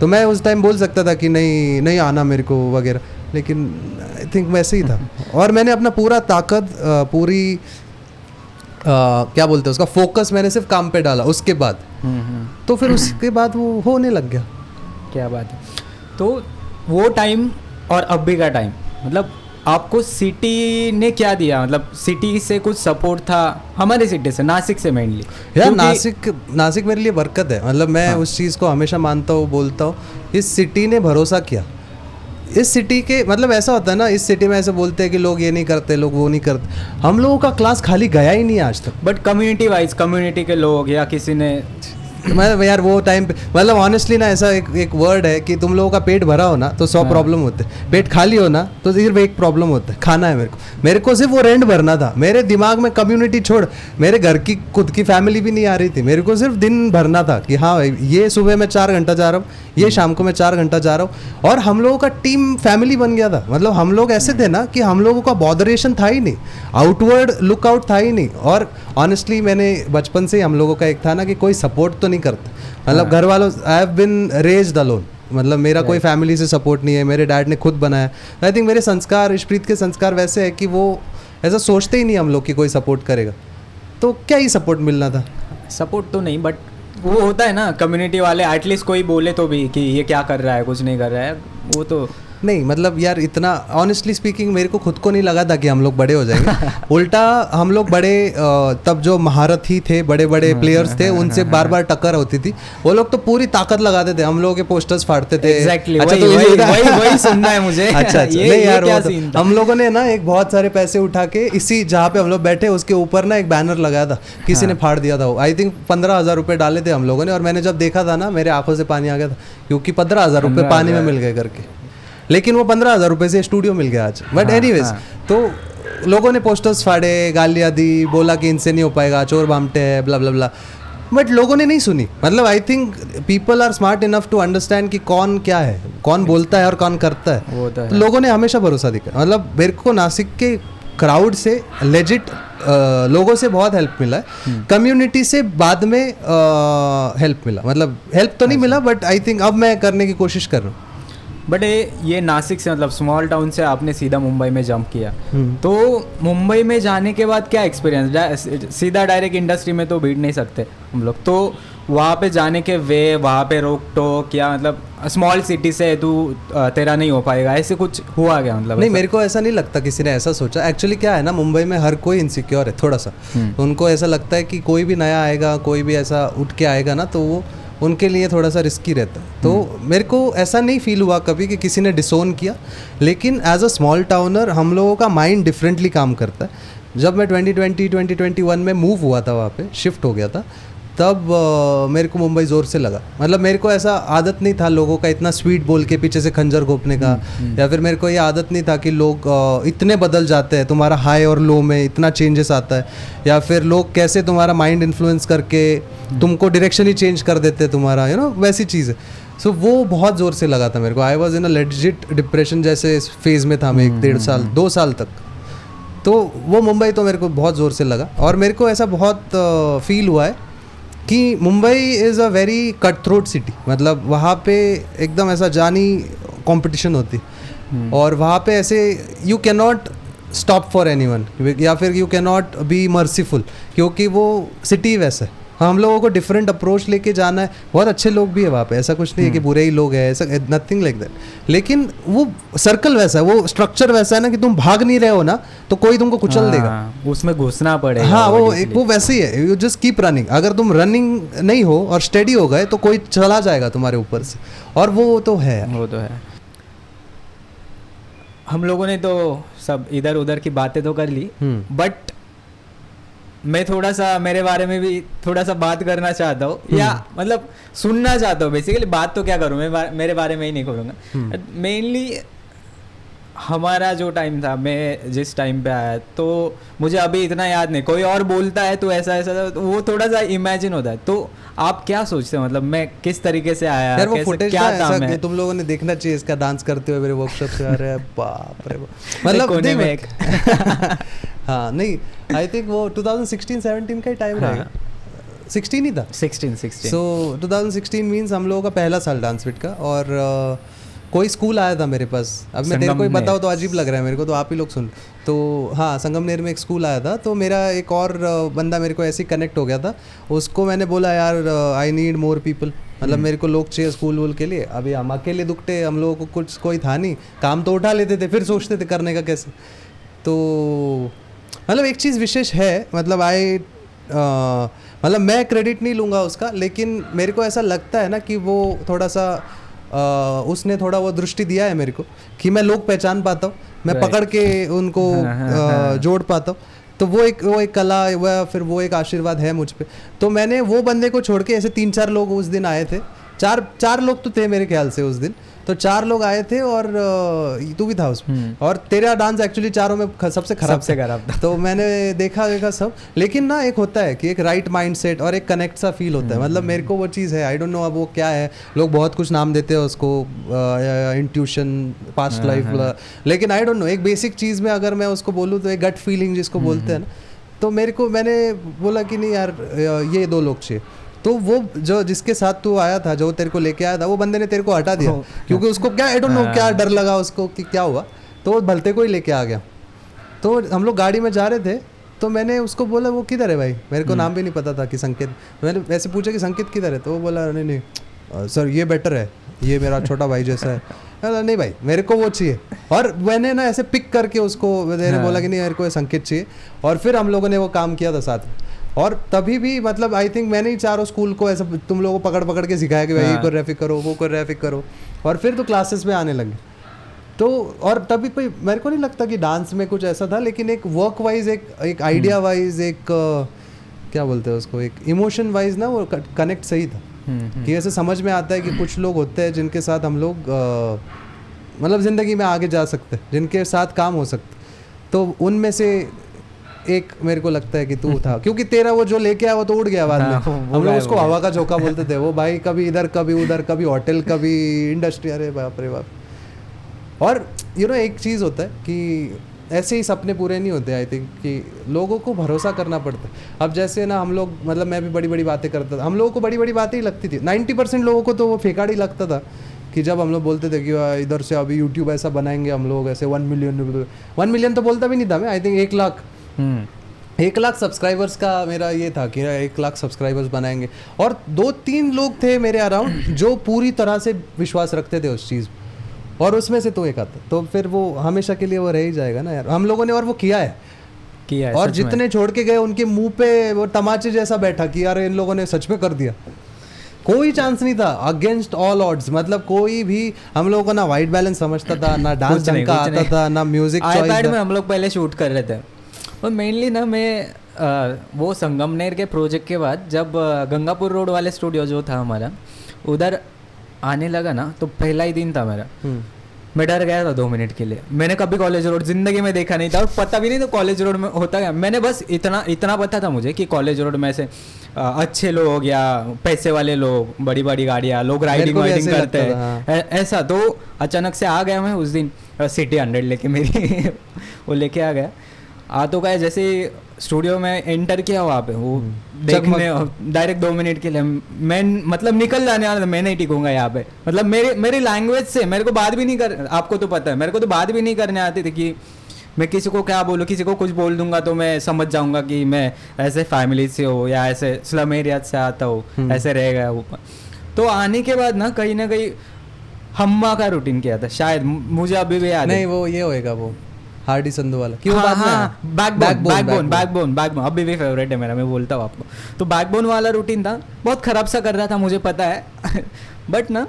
तो मैं उस टाइम बोल सकता था कि नहीं आना मेरे को वगैरह, लेकिन आई थिंक वैसे ही था। और मैंने अपना पूरा ताकत पूरी क्या बोलते हैं उसका फोकस मैंने सिर्फ काम पे डाला उसके बाद। तो फिर उसके बाद वो होने लग गया। क्या बात है। तो वो टाइम और अभी का टाइम, मतलब आपको सिटी ने क्या दिया, मतलब सिटी से कुछ सपोर्ट था, हमारे सिटी से, नासिक से मेनली यार? नासिक मेरे लिए बरकत है, मतलब मैं उस चीज़ को हमेशा मानता हूँ, बोलता हूँ। इस सिटी ने भरोसा किया, इस सिटी के, मतलब ऐसा होता है ना, इस सिटी में ऐसे बोलते हैं कि लोग ये नहीं करते, लोग वो नहीं करते, हम लोगों का क्लास खाली गया ही नहीं आज तक। बट कम्युनिटी वाइज, कम्युनिटी के लोग या किसी ने, मतलब यार वो टाइम पे, मतलब ऑनेस्टली ना, ऐसा एक वर्ड है कि तुम लोगों का पेट भरा हो ना तो 100 प्रॉब्लम होते हैं, पेट खाली हो ना तो सिर्फ एक प्रॉब्लम होता है, खाना है। मेरे को सिर्फ वो रेंट भरना था, मेरे दिमाग में कम्युनिटी छोड़, मेरे घर की खुद की फैमिली भी नहीं आ रही थी, मेरे को सिर्फ दिन भरना था कि हाँ ये सुबह मैं 4 घंटा जा रहा हूँ, ये शाम को मैं 4 घंटा जा रहा हूँ। और हम लोगों का टीम फैमिली बन गया था, मतलब हम लोग ऐसे थे ना कि हम लोगों का बॉदरेशन था ही नहीं, आउटवर्ड लुकआउट था ही नहीं। और ऑनेस्टली मैंने बचपन से ही हम लोगों का एक था ना कि कोई सपोर्ट तो नहीं करता, मतलब घर वालों, I have been raised alone, मतलब मेरा कोई फैमिली से सपोर्ट नहीं है, मेरे डैड ने खुद बनाया। आई थिंक मेरे संस्कार, इशप्रीत के संस्कार वैसे है कि वो ऐसा सोचते ही नहीं हम लोग कि कोई सपोर्ट करेगा, तो क्या ही सपोर्ट मिलना था। सपोर्ट तो नहीं, बट वो होता है ना कम्युनिटी वाले, एटलीस्ट कोई बोले तो भी कि ये क्या कर रहा है, कुछ नहीं कर रहा है, वो तो नहीं, मतलब यार इतना ऑनेस्टली स्पीकिंग मेरे को खुद को नहीं लगा था कि हम लोग बड़े हो जाएंगे। उल्टा हम लोग बड़े, तब जो महारथी थे, बड़े बड़े प्लेयर्स थे, उनसे बार बार टक्कर होती थी, वो लोग तो पूरी ताकत लगाते थे, हम लोगों के पोस्टर्स फाड़ते थे। Exactly, अच्छा, वही सुनना है मुझे। अच्छा नहीं यार, वो हम लोगों ने ना एक बहुत सारे पैसे उठा के इसी जहाँ पे हम लोग बैठे उसके ऊपर ना एक बैनर लगाया था, किसी ने फाड़ दिया था वो। आई थिंक 15,000 रुपये डाले थे हम लोगों ने, और मैंने जब देखा था ना मेरे आंखों से पानी आ गया था, क्योंकि 15,000 रुपये पानी में मिल गए करके। लेकिन वो 15,000 रुपये से स्टूडियो मिल गया आज। बट एनीवेज, तो लोगों ने पोस्टर्स फाड़े, गालियाँ दी, बोला कि इनसे नहीं हो पाएगा, चोर बामटे हैं, ब्ला ब्ला ब्ला, बट लोगों ने नहीं सुनी। मतलब I think people are smart enough to understand कि कौन क्या है, कौन बोलता है और कौन करता है। तो लोगों ने हमेशा भरोसा दिखाया। मतलब मेरे को नासिक के क्राउड से लेजिट लोगों से बहुत हेल्प मिला है, कम्युनिटी से बाद में हेल्प मिला, मतलब हेल्प तो नहीं मिला, बट आई थिंक अब मैं करने की कोशिश कर रहा हूँ। बट ये नासिक से, मतलब स्मॉल टाउन से आपने सीधा मुंबई में जंप किया, तो मुंबई में जाने के बाद क्या एक्सपीरियंस, सीधा डायरेक्ट इंडस्ट्री में तो भीड़ नहीं सकते हम लोग, तो वहाँ पे जाने के वे, वहाँ पे रोक टोक, या मतलब स्मॉल सिटी से तू तेरा नहीं हो पाएगा, ऐसे कुछ हुआ क्या? मतलब नहीं, मेरे को ऐसा नहीं लगता किसी ने ऐसा सोचा। एक्चुअली क्या है ना, मुंबई में हर कोई इनसिक्योर है थोड़ा सा, उनको ऐसा लगता है कि कोई भी नया आएगा, कोई भी ऐसा उठ के आएगा ना, तो वो उनके लिए थोड़ा सा रिस्की रहता है। तो मेरे को ऐसा नहीं फील हुआ कभी कि किसी ने डिसोन किया, लेकिन एज अ स्मॉल टाउनर हम लोगों का माइंड डिफरेंटली काम करता है। जब मैं 2020-2021 में मूव हुआ था, वहाँ पे शिफ्ट हो गया था, तब मेरे को मुंबई ज़ोर से लगा। मतलब मेरे को ऐसा आदत नहीं था लोगों का इतना स्वीट बोल के पीछे से खंजर घोंपने का, या फिर मेरे को ये आदत नहीं था कि लोग इतने बदल जाते हैं, तुम्हारा हाई और लो में इतना चेंजेस आता है, या फिर लोग कैसे तुम्हारा माइंड इन्फ्लुएंस करके तुमको डायरेक्शन ही चेंज कर देते हैं तुम्हारा, यू नो, वैसी चीज़ है। सो वो बहुत ज़ोर से लगा था मेरे को। I was in a legit depression जैसे फेज़ में था मैं 1-1.5 साल 2 साल तक। तो वो मुंबई तो मेरे को बहुत ज़ोर से लगा, और मेरे को ऐसा बहुत फील हुआ है कि Mumbai is a very cut throat city. मतलब वहाँ पे एकदम ऐसा जानी कंपटीशन होती, और वहाँ पे ऐसे you can not stop for anyone, या फिर you can not be merciful, क्योंकि वो सिटी वैसा है। हम लोगों को डिफरेंट अप्रोच लेके जाना है। बहुत अच्छे लोग भी है वहाँ पे, ऐसा कुछ नहीं है कि बुरे ही लोग हैं, ऐसा नथिंग लाइक दैट। लेकिन वो सर्कल वैसा है, वो स्ट्रक्चर वैसा है ना कि तुम भाग नहीं रहे हो ना तो कोई तुमको कुचल देगा, उसमें घुसना पड़ेगा। हाँ, वो वैसे ही है। You just keep running. अगर तुम रनिंग नहीं हो और स्टेडी हो गए तो कोई चला जाएगा तुम्हारे ऊपर से, और वो तो है। वो तो है। हम लोगों ने तो सब इधर उधर की बातें तो कर ली, बट मैं थोड़ा सा मेरे बारे में भी थोड़ा सा बात करना चाहता हूँ, या मतलब सुनना चाहता हूँ। बेसिकली बात तो क्या करूँ, मैं मेरे बारे में ही नहीं करूँगा। मेनली हमारा जो टाइम था, मैं जिस टाइम पे आया, तो मुझे अभी इतना याद नहीं। कोई और बोलता है तो ऐसा ऐसा, तो वो थोड़ा सा इमेजिन होता है। तो आप क्या सोचते हैं, मतलब मैं किस तरीके से आया, यार वो फुटेज क्या था, मैं तुम लोगों ने देखना चाहिए इसका, डांस करते हुए मेरे वर्कशॉप से। अरे बाप रे बाप, मतलब कोने में एक हाँ नहीं, आई थिंक वो 2016-17 का ही टाइम रहेगा। 16 ही था, 16। सो 2016 मीन्स हम लोगों का पहला साल डांस फिट का। और कोई स्कूल आया था मेरे पास। अब मैं तेरे को ही बताऊँ तो अजीब लग रहा है मेरे को, तो आप ही लोग सुन। तो हाँ, संगमनेर में एक स्कूल आया था, तो मेरा एक और बंदा मेरे को ऐसे ही कनेक्ट हो गया था। उसको मैंने बोला यार आई नीड मोर पीपल, मतलब मेरे को लोग चाहिए स्कूल वूल के लिए। अभी हम अकेले दुखते, हम लोगों को कुछ कोई था नहीं, काम तो उठा लेते थे, फिर सोचते थे करने का कैसे। तो मतलब एक चीज़ विशेष है, मतलब मतलब मैं क्रेडिट नहीं लूँगा उसका, लेकिन मेरे को ऐसा लगता है ना कि वो थोड़ा सा उसने थोड़ा वो दृष्टि दिया है मेरे को कि मैं लोग पहचान पाता हूँ, मैं पकड़ के उनको जोड़ पाता हूँ। तो वो एक कला, वह फिर वो एक आशीर्वाद है मुझ पे। तो मैंने वो बंदे को छोड़ के ऐसे 3-4 लोग उस दिन आए थे, चार लोग तो थे मेरे ख्याल से उस दिन। तो 4 लोग आए थे, और तू भी था उसमें, और तेरा डांस एक्चुअली चारों में सबसे खराब था। तो मैंने देखा सब। लेकिन ना एक होता है कि एक राइट माइंडसेट और एक कनेक्ट सा फील होता है। मतलब मेरे को वो चीज़ है, आई डोंट नो अब वो क्या है। लोग बहुत कुछ नाम देते हैं उसको, इंट्यूशन, पास्ट लाइफ, लेकिन आई डोंट नो, एक बेसिक चीज़ में अगर मैं उसको बोलूँ तो एक गट फीलिंग जिसको बोलते हैं ना, तो मैंने बोला कि नहीं यार, ये 2 लोग चाहिए। तो वो जो जिसके साथ तू आया था, जो तेरे को लेके आया था, वो बंदे ने तेरे को हटा दिया, क्योंकि उसको क्या, आई डोंट नो क्या डर लगा उसको कि क्या हुआ, तो वो भलते को ही लेके आ गया। तो हम लोग गाड़ी में जा रहे थे, तो मैंने उसको बोला वो किधर है भाई, मेरे को नाम भी नहीं पता था कि संकेत। मैंने वैसे पूछा कि संकेत किधर है, तो वो बोला नहीं सर ये बेटर है, ये मेरा छोटा भाई जैसा है। नहीं भाई, मेरे को वो चाहिए। और मैंने ना ऐसे पिक करके उसको मैंने बोला कि नहीं मेरे को संकेत चाहिए, और फिर हम लोगों ने वो काम किया था साथ में। और तभी भी मतलब आई थिंक मैंने ही चारों स्कूल को ऐसा तुम लोगों को पकड़ के सिखाया कि भाई ये कोरियोग्राफी करो, वो कोरियोग्राफी करो, और फिर तो क्लासेस में आने लगे। तो और तभी कोई मेरे को नहीं लगता कि डांस में कुछ ऐसा था, लेकिन एक वर्क वाइज, एक आइडिया वाइज, एक क्या बोलते हैं उसको, एक इमोशन वाइज ना वो कनेक्ट सही था। कि ऐसे समझ में आता है कि कुछ लोग होते हैं जिनके साथ हम लोग मतलब ज़िंदगी में आगे जा सकते, जिनके साथ काम हो सकते। तो उनमें से एक मेरे को लगता है कि तू था, क्योंकि तेरा वो जो लेके आया वो तो उड़ गया बाद में। हम लोग उसको हवा का झोंका बोलते थे। वो भाई कभी इधर कभी उधर, कभी होटल कभी इंडस्ट्री, अरे बाप रे बाप। और यू नो एक चीज़ होता है कि ऐसे ही सपने पूरे नहीं होते। आई थिंक कि लोगों को भरोसा करना पड़ता है। अब जैसे ना हम लोग, मतलब मैं भी बड़ी बड़ी बातें करता था, हम लोगों को बड़ी बड़ी बातें ही लगती थी। 90% लोगों को तो वो फेकाड़ ही लगता था कि जब हम लोग बोलते थे कि इधर से अभी यूट्यूब ऐसा बनाएंगे हम लोग, ऐसे 1 मिलियन तो बोलता भी नहीं था मैं। आई थिंक 1 लाख सब्सक्राइबर्स का मेरा ये था कि 1 लाख सब्सक्राइबर्स बनाएंगे। और 2-3 लोग थे मेरे अराउंड जो पूरी तरह से विश्वास रखते थे उस चीज़, और उसमें से तो एक आता। तो फिर वो हमेशा के लिए वो रह ही जाएगा ना यार, हम लोगों ने। और वो किया है और जितने छोड़ के गए उनके मुंह पे वो तमाचे जैसा बैठा कि यार इन लोगों ने सच में कर दिया। कोई चांस नहीं था, अगेंस्ट ऑल ऑड्स। मतलब कोई भी हम लोगों को ना वाइट बैलेंस समझता था, ना डांस ढंग का आता था, ना म्यूजिक चॉइस। आईपैड में हम लोग पहले शूट कर रहे थे। और मेनली ना मैं वो संगमनेर के प्रोजेक्ट के बाद जब गंगापुर रोड वाले स्टूडियो जो था हमारा उधर आने लगा ना, तो पहला ही दिन था मेरा, मैं डर गया था 2 मिनट के लिए। मैंने कभी कॉलेज रोड जिंदगी में देखा नहीं था और पता भी नहीं था कॉलेज रोड में होता क्या। मैंने बस इतना पता था मुझे कि कॉलेज रोड में से अच्छे लोग या पैसे वाले लोग, बड़ी बड़ी गाड़ियाँ, लोग राइडिंग वाइडिंग करते हैं, हाँ। ऐसा। तो अचानक से आ गया मैं उस दिन सिटी 100 लेके मेरी वो लेके आ गया। आ तो गए, जैसे स्टूडियो में एंटर किया वहाँ पे वो देखने डायरेक्ट 2 मिनट के लिए मैं मतलब निकल जाने वाला था, मैं नहीं टिकूंगा यहाँ पे। मतलब मेरी लैंग्वेज से मेरे को बात भी नहीं कर, आपको तो पता है मेरे को तो बात भी नहीं करने आती थी कि मैं किसी को क्या बोलूँ, किसी को कुछ बोल दूंगा तो मैं समझ जाऊंगा कि मैं ऐसे फैमिली से हो या ऐसे स्लम एरिया से आता हूँ, ऐसे रह गया ऊपर। तो आने के बाद ना कहीं हम्मा का रूटीन किया था शायद, मुझे अभी भी याद नहीं, वो ये होएगा वो हार्डी संधू वाला क्यों? बैकबोन अभी भी फेवरेट है मेरा, मैं बोलता हूँ आपको। तो बैकबोन वाला रूटीन था, बहुत खराब सा कर रहा था मुझे पता है बट ना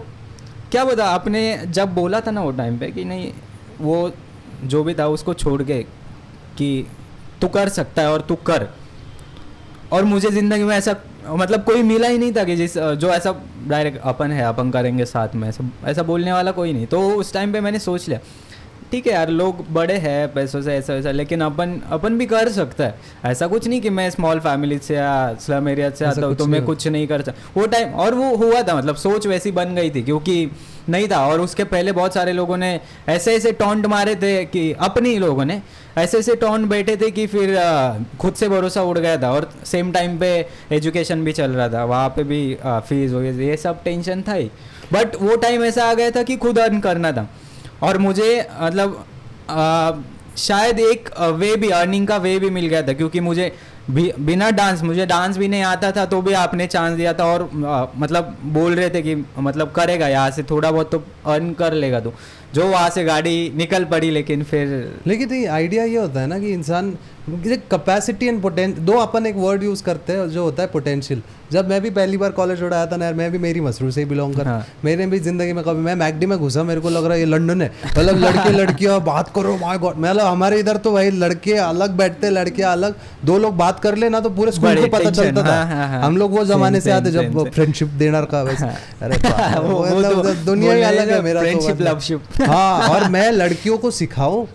क्या बता, आपने जब बोला था ना वो टाइम पे कि नहीं वो जो भी था उसको छोड़ के कि तू कर सकता है और तू कर। और मुझे ज़िंदगी में ऐसा मतलब कोई मिला ही नहीं था कि जो ऐसा डायरेक्ट अपन करेंगे साथ में, ऐसा बोलने वाला कोई नहीं। तो उस टाइम पे मैंने सोच लिया ठीक है यार, लोग बड़े हैं पैसों से ऐसा वैसा, लेकिन अपन भी कर सकता है। ऐसा कुछ नहीं कि मैं स्मॉल फैमिली से या स्लम एरिया से आता हूँ तो मैं कुछ नहीं कर सकता वो टाइम। और वो हुआ था, मतलब सोच वैसी बन गई थी क्योंकि नहीं था। और उसके पहले बहुत सारे लोगों ने ऐसे टॉन्ट मारे थे कि अपने ही लोगों ने ऐसे टॉन्ट बैठे थे कि फिर खुद से भरोसा उड़ गया था। और सेम टाइम पे एजुकेशन भी चल रहा था, वहाँ पे भी फीस वगैरह ये सब टेंशन था ही। बट वो टाइम ऐसा आ गया था कि खुद अर्न करना था। और मुझे मतलब शायद एक वे भी, अर्निंग का वे भी मिल गया था क्योंकि मुझे बिना मुझे डांस भी नहीं आता था तो भी आपने चांस दिया था। और मतलब बोल रहे थे कि मतलब करेगा यहाँ से थोड़ा बहुत तो अर्न कर लेगा तो, जो वहाँ से गाड़ी निकल पड़ी। लेकिन ये आइडिया ये होता है ना कि इंसान कैपेसिटी एंड पोटेंशियल, दो अपन एक वर्ड यूज़ करते हैं जो होता है पोटेंशियल। जब मैं भी पहली बार कॉलेज रोड आया था ना यार, मैं भी मेरी मसरूर से ही बिलोंग कर, हाँ। मैंने भी जिंदगी में कभी, मैं मैकडी में घुसा, मेरे को लग रहा है ये लंदन है, मतलब लड़के लड़कियाँ बात करो, माय गॉड। मतलब हमारे इधर तो भाई लड़के अलग बैठते, लड़कियाँ अलग, 2 लोग बात कर ले ना तो पूरे स्कूल को पता चलता था। हम लोग वो जमाने से आते जब फ्रेंडशिप डिनर का वैसे, अरे दुनिया ही अलग है मेरा फ्रेंडशिप लवशिप। हाँ, और मैं लड़कियों को सिखाऊं,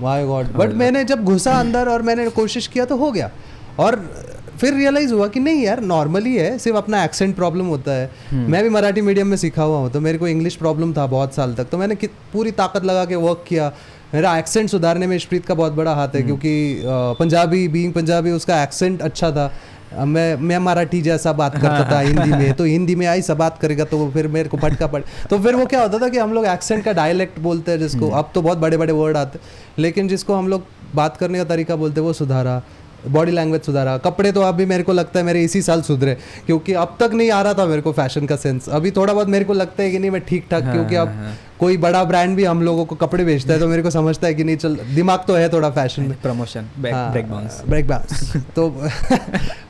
माय गॉड। बट मैंने जब घुसा अंदर और मैंने कोशिश किया तो हो गया। और फिर रियलाइज़ हुआ कि नहीं यार, नॉर्मली है, सिर्फ अपना एक्सेंट प्रॉब्लम होता है। मैं भी मराठी मीडियम में सीखा हुआ हूँ तो मेरे को इंग्लिश प्रॉब्लम था बहुत साल तक, तो मैंने पूरी ताकत लगा के वर्क किया। मेरा एक्सेंट सुधारने में इशप्रीत का बहुत बड़ा हाथ है क्योंकि पंजाबी, बीइंग पंजाबी, उसका एक्सेंट अच्छा था। मैं मराठी जैसा बात करता था हिंदी में, तो हिंदी में आई सब बात करेगा तो फिर मेरे को फटका पड़। तो फिर वो क्या होता था कि हम लोग एक्सेंट का डायलेक्ट बोलते हैं जिसको, अब तो बहुत बड़े बड़े वर्ड आते, लेकिन जिसको हम लोग बात करने का तरीका बोलते हैं वो सुधारा, बॉडी लैंग्वेज सुधारा। कपड़े तो अभी मेरे को लगता है मेरे इसी साल सुधरे क्योंकि अब तक नहीं आ रहा था मेरे को फैशन का सेंस। अभी थोड़ा बहुत मेरे को लगता है कि नहीं मैं ठीक ठाक, क्योंकि अब कोई बड़ा ब्रांड भी हम लोगों को कपड़े बेचता है तो मेरे को समझता है कि नहीं चल, दिमाग तो है थोड़ा फैशन में, प्रमोशन, ब्रेक डांस तो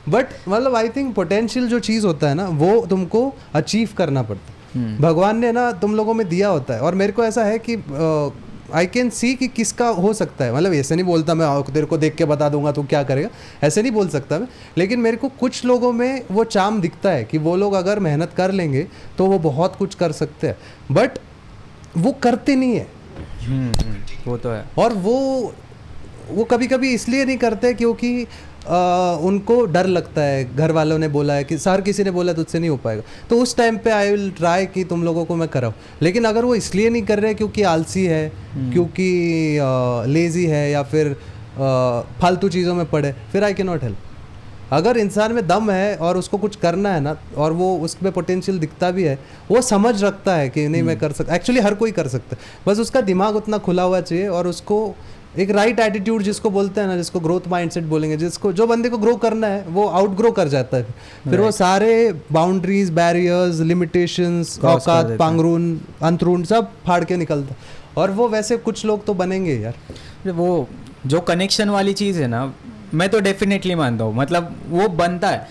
बट मतलब आई थिंक पोटेंशियल जो चीज़ होता है ना वो तुमको अचीव करना पड़ता है। भगवान ने ना तुम लोगों में दिया होता है। और मेरे को ऐसा है कि आई कैन सी कि किसका हो सकता है, मतलब ऐसे नहीं बोलता मैं तेरे को देख के बता दूंगा तो क्या करेगा, ऐसे नहीं बोल सकता मैं, लेकिन मेरे को कुछ लोगों में वो चार्म दिखता है कि वो लोग अगर मेहनत कर लेंगे तो वो बहुत कुछ कर सकते हैं, बट वो करते नहीं है। वो तो है। और वो कभी कभी इसलिए नहीं करते क्योंकि उनको डर लगता है, घर वालों ने बोला है कि सर किसी ने बोला तुझसे नहीं हो पाएगा, तो उस टाइम पे आई विल ट्राई कि तुम लोगों को मैं कराऊँ। लेकिन अगर वो इसलिए नहीं कर रहे क्योंकि आलसी है, क्योंकि लेज़ी है या फिर फालतू चीज़ों में पड़े, फिर आई कैन नॉट हेल्प। अगर इंसान में दम है और उसको कुछ करना है ना, और वो उसमें पोटेंशियल दिखता भी है, वो समझ रखता है कि नहीं मैं कर सकता। एक्चुअली हर कोई कर सकता है, बस उसका दिमाग उतना खुला हुआ चाहिए और उसको एक राइट एटीट्यूड जिसको बोलते हैं ना, जिसको ग्रोथ माइंडसेट बोलेंगे, जिसको जो बंदे को ग्रो करना है वो आउट ग्रो कर जाता है। फिर वो सारे बाउंड्रीज, बैरियर्स, लिमिटेशंस, औकात, पांगरून, अंतरून सब फाड़ के निकलता। और वो वैसे कुछ लोग तो बनेंगे यार। वो जो कनेक्शन वाली चीज़ है ना, मैं तो डेफिनेटली मानता हूँ, मतलब वो बनता है।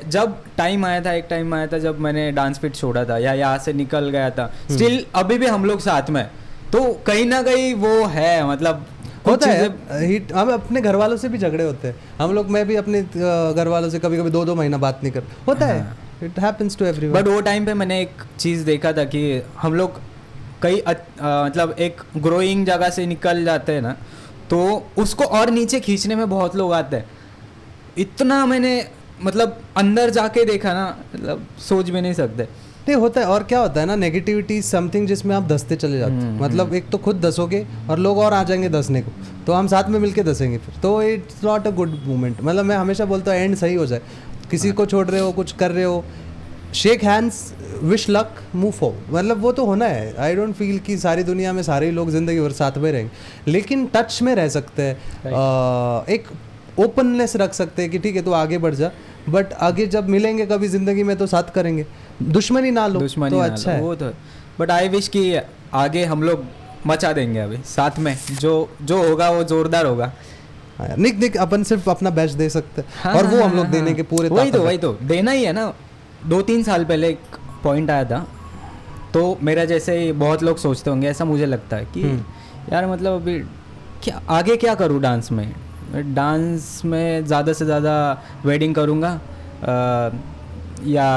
जब टाइम आया था, एक टाइम आया था जब मैंने डांस फिट छोड़ा था या यहाँ से निकल गया था, स्टिल अभी भी हम लोग साथ में, तो कहीं ना कहीं वो है, मतलब होता है हीट। हम अपने घर वालों से भी झगड़े होते हैं हम लोग, मैं भी अपने घर वालों से कभी कभी 2-2 महीना बात नहीं कर, होता है, it happens to everyone. But वो टाइम पे मैंने एक चीज़ देखा था कि हम लोग कई मतलब एक ग्रोइंग जगह से निकल जाते हैं ना, तो उसको और नीचे खींचने में बहुत लोग आते हैं। इतना मैंने मतलब अंदर जाके देखा ना, मतलब सोच भी नहीं सकते। नहीं होता है, और क्या होता है ना, नेगेटिविटी समथिंग जिसमें आप धसते चले जाते हैं, मतलब एक तो खुद धसोगे और लोग और आ जाएंगे धसने को, तो हम साथ में मिलके धसेंगे फिर, तो it's not a good movement. मतलब मैं हमेशा बोलता हूँ एंड सही हो जाए, किसी को छोड़ रहे हो, कुछ कर रहे हो, shake hands, wish luck, move forward, मतलब वो तो होना है। आई डोंट फील कि सारी दुनिया में सारे लोग ज़िंदगी भर साथ में रहेंगे, लेकिन टच में रह सकते हैं, एक ओपननेस रख सकते हैं कि ठीक है तू आगे बढ़ जा, बट आगे जब मिलेंगे कभी ज़िंदगी में तो साथ करेंगे, दुश्मनी ना लो तो अच्छा है। वो तो, बट आई विश कि आगे हम लोग मचा देंगे अभी साथ में, जो होगा वो जोरदार होगा। निक अपन सिर्फ अपना बेस्ट दे सकते हैं, और वो हम लोग देने के पूरे, वही तो देना ही है ना। 2-3 साल पहले एक पॉइंट आया था, तो मेरा जैसे ही बहुत लोग सोचते होंगे, ऐसा मुझे लगता है कि यार मतलब अभी क्या आगे क्या करूँ डांस में, ज़्यादा से ज़्यादा वेडिंग करूँगा या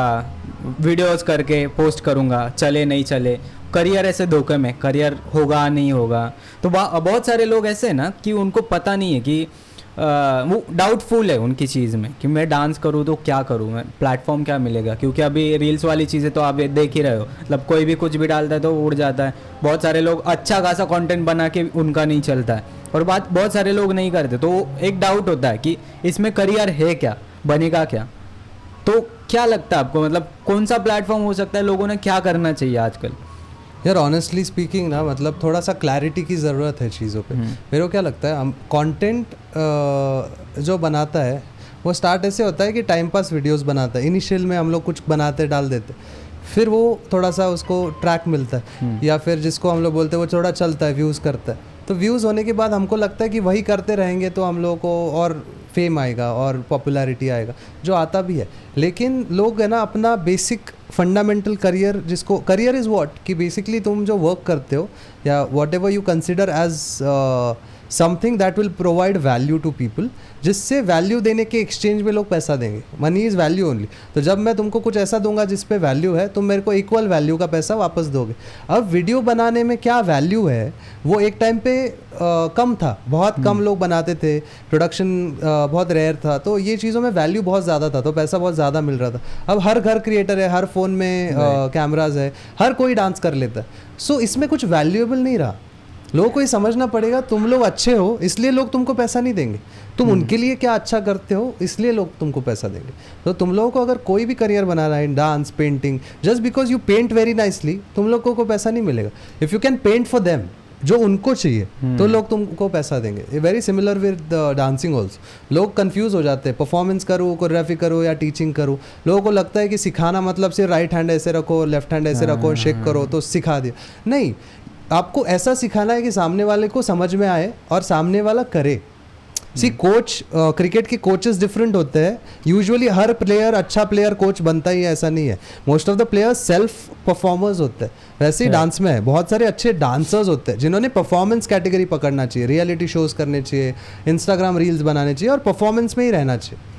वीडियोस करके पोस्ट करूँगा, चले नहीं चले, करियर ऐसे धोखे में, करियर होगा नहीं होगा। तो बहुत सारे लोग ऐसे हैं ना कि उनको पता नहीं है कि वो डाउटफुल है उनकी चीज़ में कि मैं डांस करूँ तो क्या करूँ, मैं प्लेटफॉर्म क्या मिलेगा, क्योंकि अभी रील्स वाली चीज़ें तो आप देख ही रहे हो, मतलब कोई भी कुछ भी डालता है तो उड़ जाता है। बहुत सारे लोग अच्छा खासा कंटेंट बना के उनका नहीं चलता है, और बहुत सारे लोग नहीं करते, तो एक डाउट होता है कि इसमें करियर है क्या, बनेगा क्या। तो क्या लगता है आपको, मतलब कौन सा प्लेटफॉर्म हो सकता है, लोगों ने क्या करना चाहिए आजकल? यार ऑनेस्टली स्पीकिंग ना, मतलब थोड़ा सा क्लैरिटी की ज़रूरत है चीज़ों पे। मेरे को क्या लगता है, हम कंटेंट जो बनाता है वो स्टार्ट ऐसे होता है कि टाइम पास वीडियोस बनाता है, इनिशियल में हम लोग कुछ बनाते डाल देते, फिर वो थोड़ा सा उसको ट्रैक मिलता है, या फिर जिसको हम लोग बोलते हैं वो थोड़ा चलता है, व्यूज़ करता है। तो व्यूज़ होने के बाद हमको लगता है कि वही करते रहेंगे तो हम लोगों को और फेम आएगा और पॉपुलैरिटी आएगा, जो आता भी है। लेकिन लोग है ना अपना बेसिक फंडामेंटल करियर, जिसको करियर इज़ व्हाट, कि बेसिकली तुम जो वर्क करते हो या whatever you consider as something that will provide value to people, जिससे वैल्यू देने के एक्सचेंज में लोग पैसा देंगे। Money is value only. तो जब मैं तुमको कुछ ऐसा दूंगा जिस पे वैल्यू है, तुम मेरे को इक्वल वैल्यू का पैसा वापस दोगे। अब वीडियो बनाने में क्या वैल्यू है, वो एक टाइम पे कम था, बहुत कम लोग बनाते थे, प्रोडक्शन बहुत रेयर था, तो ये चीज़ों में वैल्यू बहुत ज़्यादा था, तो पैसा बहुत ज़्यादा मिल रहा था। अब हर घर क्रिएटर है, हर फ़ोन में कैमराज है, हर कोई डांस कर लेता है। सो इसमें कुछ वैल्यूएबल नहीं रहा। लोगों को ये समझना पड़ेगा, तुम लोग अच्छे हो इसलिए लोग तुमको पैसा नहीं देंगे, तुम उनके लिए क्या अच्छा करते हो इसलिए लोग तुमको पैसा देंगे। तो तुम लोगों को अगर कोई भी करियर बनाना है, dance, painting, just because you paint very nicely, तुम लोगों को पैसा नहीं मिलेगा। If you can paint for them, जो उनको चाहिए, तो लोग तुमको पैसा देंगे। Very similar with dancing also. लोग कंफ्यूज हो जाते हैं, परफॉर्मेंस करूँ, कोरियोग्राफी करूँ या टीचिंग करूँ। लोगों को लगता है कि सिखाना मतलब सिर्फ राइट हैंड ऐसे रखो, लेफ्ट हैंड ऐसे रखो, शेक करो तो सिखा दिया। नहीं, आपको ऐसा सिखाना है कि सामने वाले को समझ में आए और सामने वाला करे। सी कोच, क्रिकेट के कोचेस डिफरेंट होते हैं। यूजुअली हर प्लेयर अच्छा प्लेयर कोच बनता ही है, ऐसा नहीं है। Most of the players self performers होते हैं। वैसे ही डांस में है, बहुत सारे अच्छे डांसर्स होते हैं जिन्होंने परफॉर्मेंस कैटेगरी पकड़ना चाहिए, रियलिटी शोज़ करने चाहिए, इंस्टाग्राम रील्स बनाने चाहिए और परफॉर्मेंस में ही रहना चाहिए।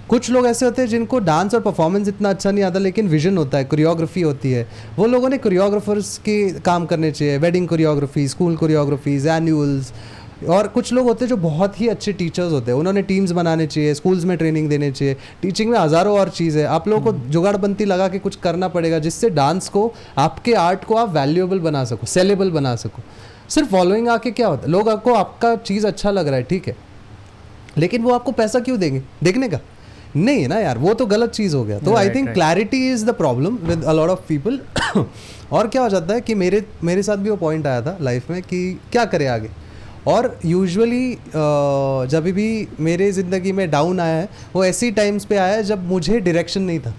कुछ लोग ऐसे होते हैं जिनको डांस और परफॉर्मेंस इतना अच्छा नहीं आता, लेकिन विजन होता है, कोरियोग्राफी होती है। वो लोगों ने कोरियोग्राफर्स के काम करने चाहिए, wedding choreography, school choreographies, annuals. और कुछ लोग होते हैं जो बहुत ही अच्छे टीचर्स होते हैं, उन्होंने टीम्स बनाने चाहिए, स्कूल्स में ट्रेनिंग देने चाहिए। टीचिंग में हज़ारों और चीज़ है। आप लोगों को जुगाड़बंदी लगा के कुछ करना पड़ेगा जिससे डांस को, आपके आर्ट को आप वैल्यूएबल बना सको, सेलेबल बना सको। सिर्फ फॉलोइंग आके क्या होता है, लोग आपको, आपका चीज़ अच्छा लग रहा है, ठीक है, लेकिन वो आपको पैसा क्यों देंगे देखने का? नहीं है ना यार, वो तो गलत चीज़ हो गया। तो I think clarity is the problem with a lot of people. और क्या हो जाता है कि मेरे साथ भी वो पॉइंट आया था लाइफ में कि क्या करें आगे। और यूजुअली जब भी मेरे ज़िंदगी में डाउन आया है, वो ऐसी टाइम्स पे आया है जब मुझे डायरेक्शन नहीं था,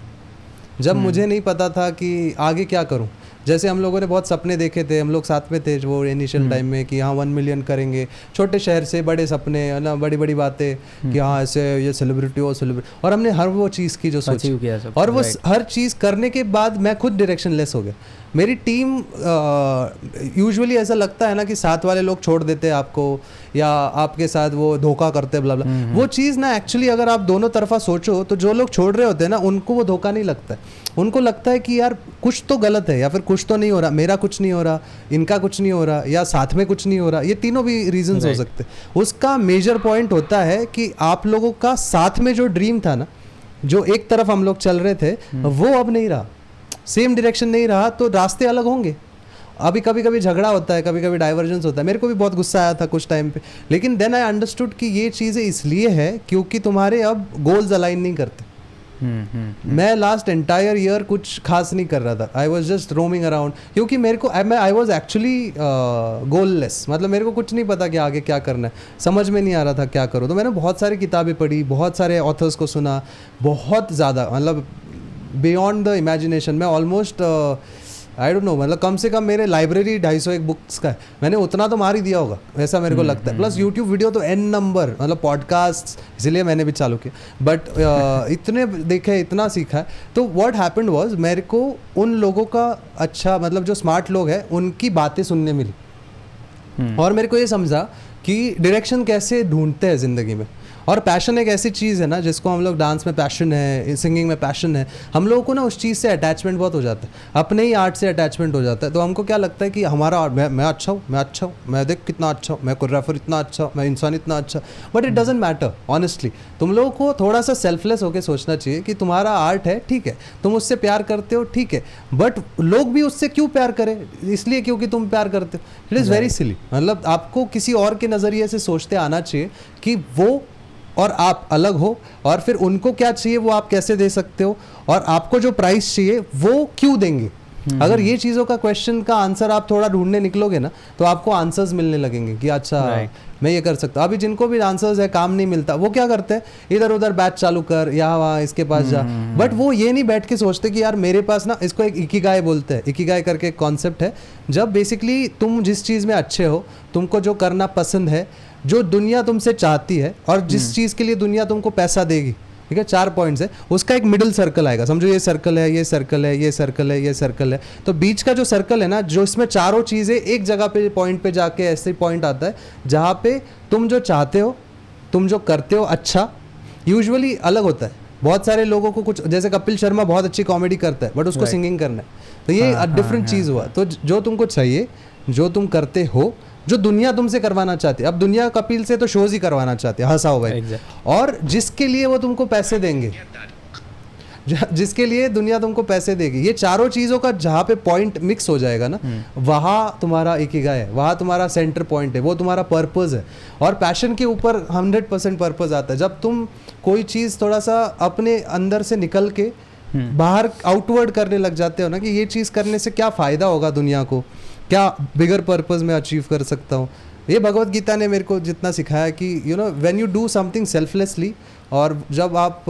जब मुझे नहीं पता था कि आगे क्या करूं। जैसे हम लोगों ने बहुत सपने देखे थे, हम लोग साथ में थे वो इनिशियल टाइम में कि हाँ 1 मिलियन करेंगे, छोटे शहर से बड़े सपने है ना, बड़ी बड़ी बातें कि हाँ ऐसे ये सेलिब्रिटी हो सेलिब्रिटी, और हमने हर वो चीज़ की जो सोची, और वो हर चीज़ करने के बाद मैं खुद डायरेक्शन लेस हो गया। मेरी टीम यूजुअली ऐसा लगता है ना कि साथ वाले लोग छोड़ देते हैं आपको या आपके साथ वो धोखा करते हैं, ब्ला ब्ला, वो चीज़ ना एक्चुअली अगर आप दोनों तरफा सोचो तो जो लोग छोड़ रहे होते हैं ना उनको वो धोखा नहीं लगता है, उनको लगता है कि यार कुछ तो गलत है या फिर कुछ तो नहीं हो रहा, मेरा कुछ नहीं हो रहा, इनका कुछ नहीं हो रहा, या साथ में कुछ नहीं हो रहा, ये तीनों भी रीजंस हो सकते हैं। उसका मेजर पॉइंट होता है कि आप लोगों का साथ में जो ड्रीम था ना, जो एक तरफ हम लोग चल रहे थे वो अब नहीं रहा, सेम डायरेक्शन नहीं रहा, तो रास्ते अलग होंगे। अभी कभी कभी झगड़ा होता है, कभी कभी डाइवर्जेंस होता है, मेरे को भी बहुत गुस्सा आया था कुछ टाइम पे, लेकिन देन आई अंडरस्टूड कि ये चीज़ें इसलिए है क्योंकि तुम्हारे अब गोल्स अलाइन नहीं करते। मैं लास्ट एंटायर ईयर कुछ खास नहीं कर रहा था, I was just roaming around, क्योंकि मेरे को आई वॉज एक्चुअली गोललेस, मतलब मेरे को कुछ नहीं पता कि आगे क्या करना है, समझ में नहीं आ रहा था क्या करूँ। तो मैंने बहुत सारी किताबें पढ़ी, बहुत सारे ऑथर्स को सुना, बहुत ज़्यादा, मतलब बियॉन्ड द इमेजिनेशन। मैं ऑलमोस्ट आई डोंट नो, मतलब कम से कम मेरे लाइब्रेरी 250 बुक्स का है, मैंने उतना तो मार ही दिया होगा, ऐसा मेरे को लगता है। प्लस यूट्यूब वीडियो तो n नंबर, मतलब पॉडकास्ट, इसलिए मैंने भी चालू किया, बट इतने देखे, इतना सीखा है। तो व्हाट हैपेंड वाज, मेरे को उन लोगों का अच्छा, मतलब जो स्मार्ट लोग हैं उनकी बातें सुनने मिली, और मेरे को ये समझा कि डायरेक्शन कैसे ढूंढते हैं ज़िंदगी में। और पैशन एक ऐसी चीज़ है ना जिसको हम लोग, डांस में पैशन है, सिंगिंग में पैशन है, हम लोगों को ना उस चीज़ से अटैचमेंट बहुत हो जाता है, अपने ही आर्ट से अटैचमेंट हो जाता है। तो हमको क्या लगता है कि हमारा आर्ट, मैं अच्छा हूँ, मैं अच्छा हूँ, मैं देख कितना अच्छा हूँ, मैं कोरियोग्राफर इतना अच्छा हूँ, मैं इंसान इतना अच्छा, but it doesn't matter honestly. तुम लोगों को थोड़ा सा सेल्फलेस होकर सोचना चाहिए कि तुम्हारा आर्ट है, ठीक है, तुम उससे प्यार करते हो, ठीक है, बट लोग भी उससे क्यों प्यार करें, इसलिए क्योंकि तुम प्यार करते हो। इट इज़ वेरी सिली, मतलब आपको किसी और के नज़रिए से सोचते आना चाहिए कि वो और आप अलग हो, और फिर उनको क्या चाहिए वो आप कैसे दे सकते हो, और आपको जो प्राइस चाहिए वो क्यों देंगे। अगर ये चीज़ों का क्वेश्चन का आंसर आप थोड़ा ढूंढने निकलोगे ना, तो आपको आंसर्स मिलने लगेंगे कि अच्छा मैं ये कर सकता हूँ। अभी जिनको भी आंसर्स है, काम नहीं मिलता, वो क्या करते हैं, इधर उधर बैच चालू कर, यहाँ वहाँ इसके पास जा, बट वो ये नहीं बैठ के सोचते कि यार मेरे पास ना, इसको एक इकिगाई बोलते हैं, इकिगाई करके एक कॉन्सेप्ट है, जब बेसिकली तुम जिस चीज़ में अच्छे हो, तुमको जो करना पसंद है, जो दुनिया तुमसे चाहती है, और जिस चीज़ के लिए दुनिया तुमको पैसा देगी, ठीक है, 4 पॉइंट्स है, उसका एक मिडिल सर्कल आएगा। समझो ये सर्कल है, ये सर्कल है, ये सर्कल है, ये सर्कल है, तो बीच का जो सर्कल है ना, जो इसमें चारों चीज़ें एक जगह पे पॉइंट पे जाके ऐसे पॉइंट आता है जहाँ पे तुम जो चाहते हो, तुम जो करते हो अच्छा, यूजुअली अलग होता है। बहुत सारे लोगों को कुछ, जैसे कपिल शर्मा बहुत अच्छी कॉमेडी करता है, बट उसको सिंगिंग करना है, तो ये डिफरेंट चीज़ हुआ। तो जो तुमको चाहिए, जो तुम करते हो, जो दुनिया तुमसे करवाना चाहती है, अब दुनिया कपिल से तो शोज ही करवाना चाहती है, हंसाओ भाई, और जिसके लिए वो तुमको पैसे देंगे, जिसके लिए दुनिया तुमको पैसे देगी, ये चारों चीज़ों का जहाँ पे पॉइंट मिक्स हो जाएगा ना, वहाँ तुम्हारा इकिगाई है, वहाँ तुम्हारा सेंटर पॉइंट है, वो तुम्हारा पर्पस है। और पैशन के ऊपर 100% पर्पस आता है जब तुम कोई चीज़ थोड़ा सा अपने अंदर से निकल के बाहर आउटवर्ड करने लग जाते हो ना, कि ये चीज़ करने से क्या फ़ायदा होगा दुनिया को, क्या बिगर पर्पस में अचीव कर सकता हूँ। ये भगवत गीता ने मेरे को जितना सिखाया कि you know when you do something selflessly, और जब आप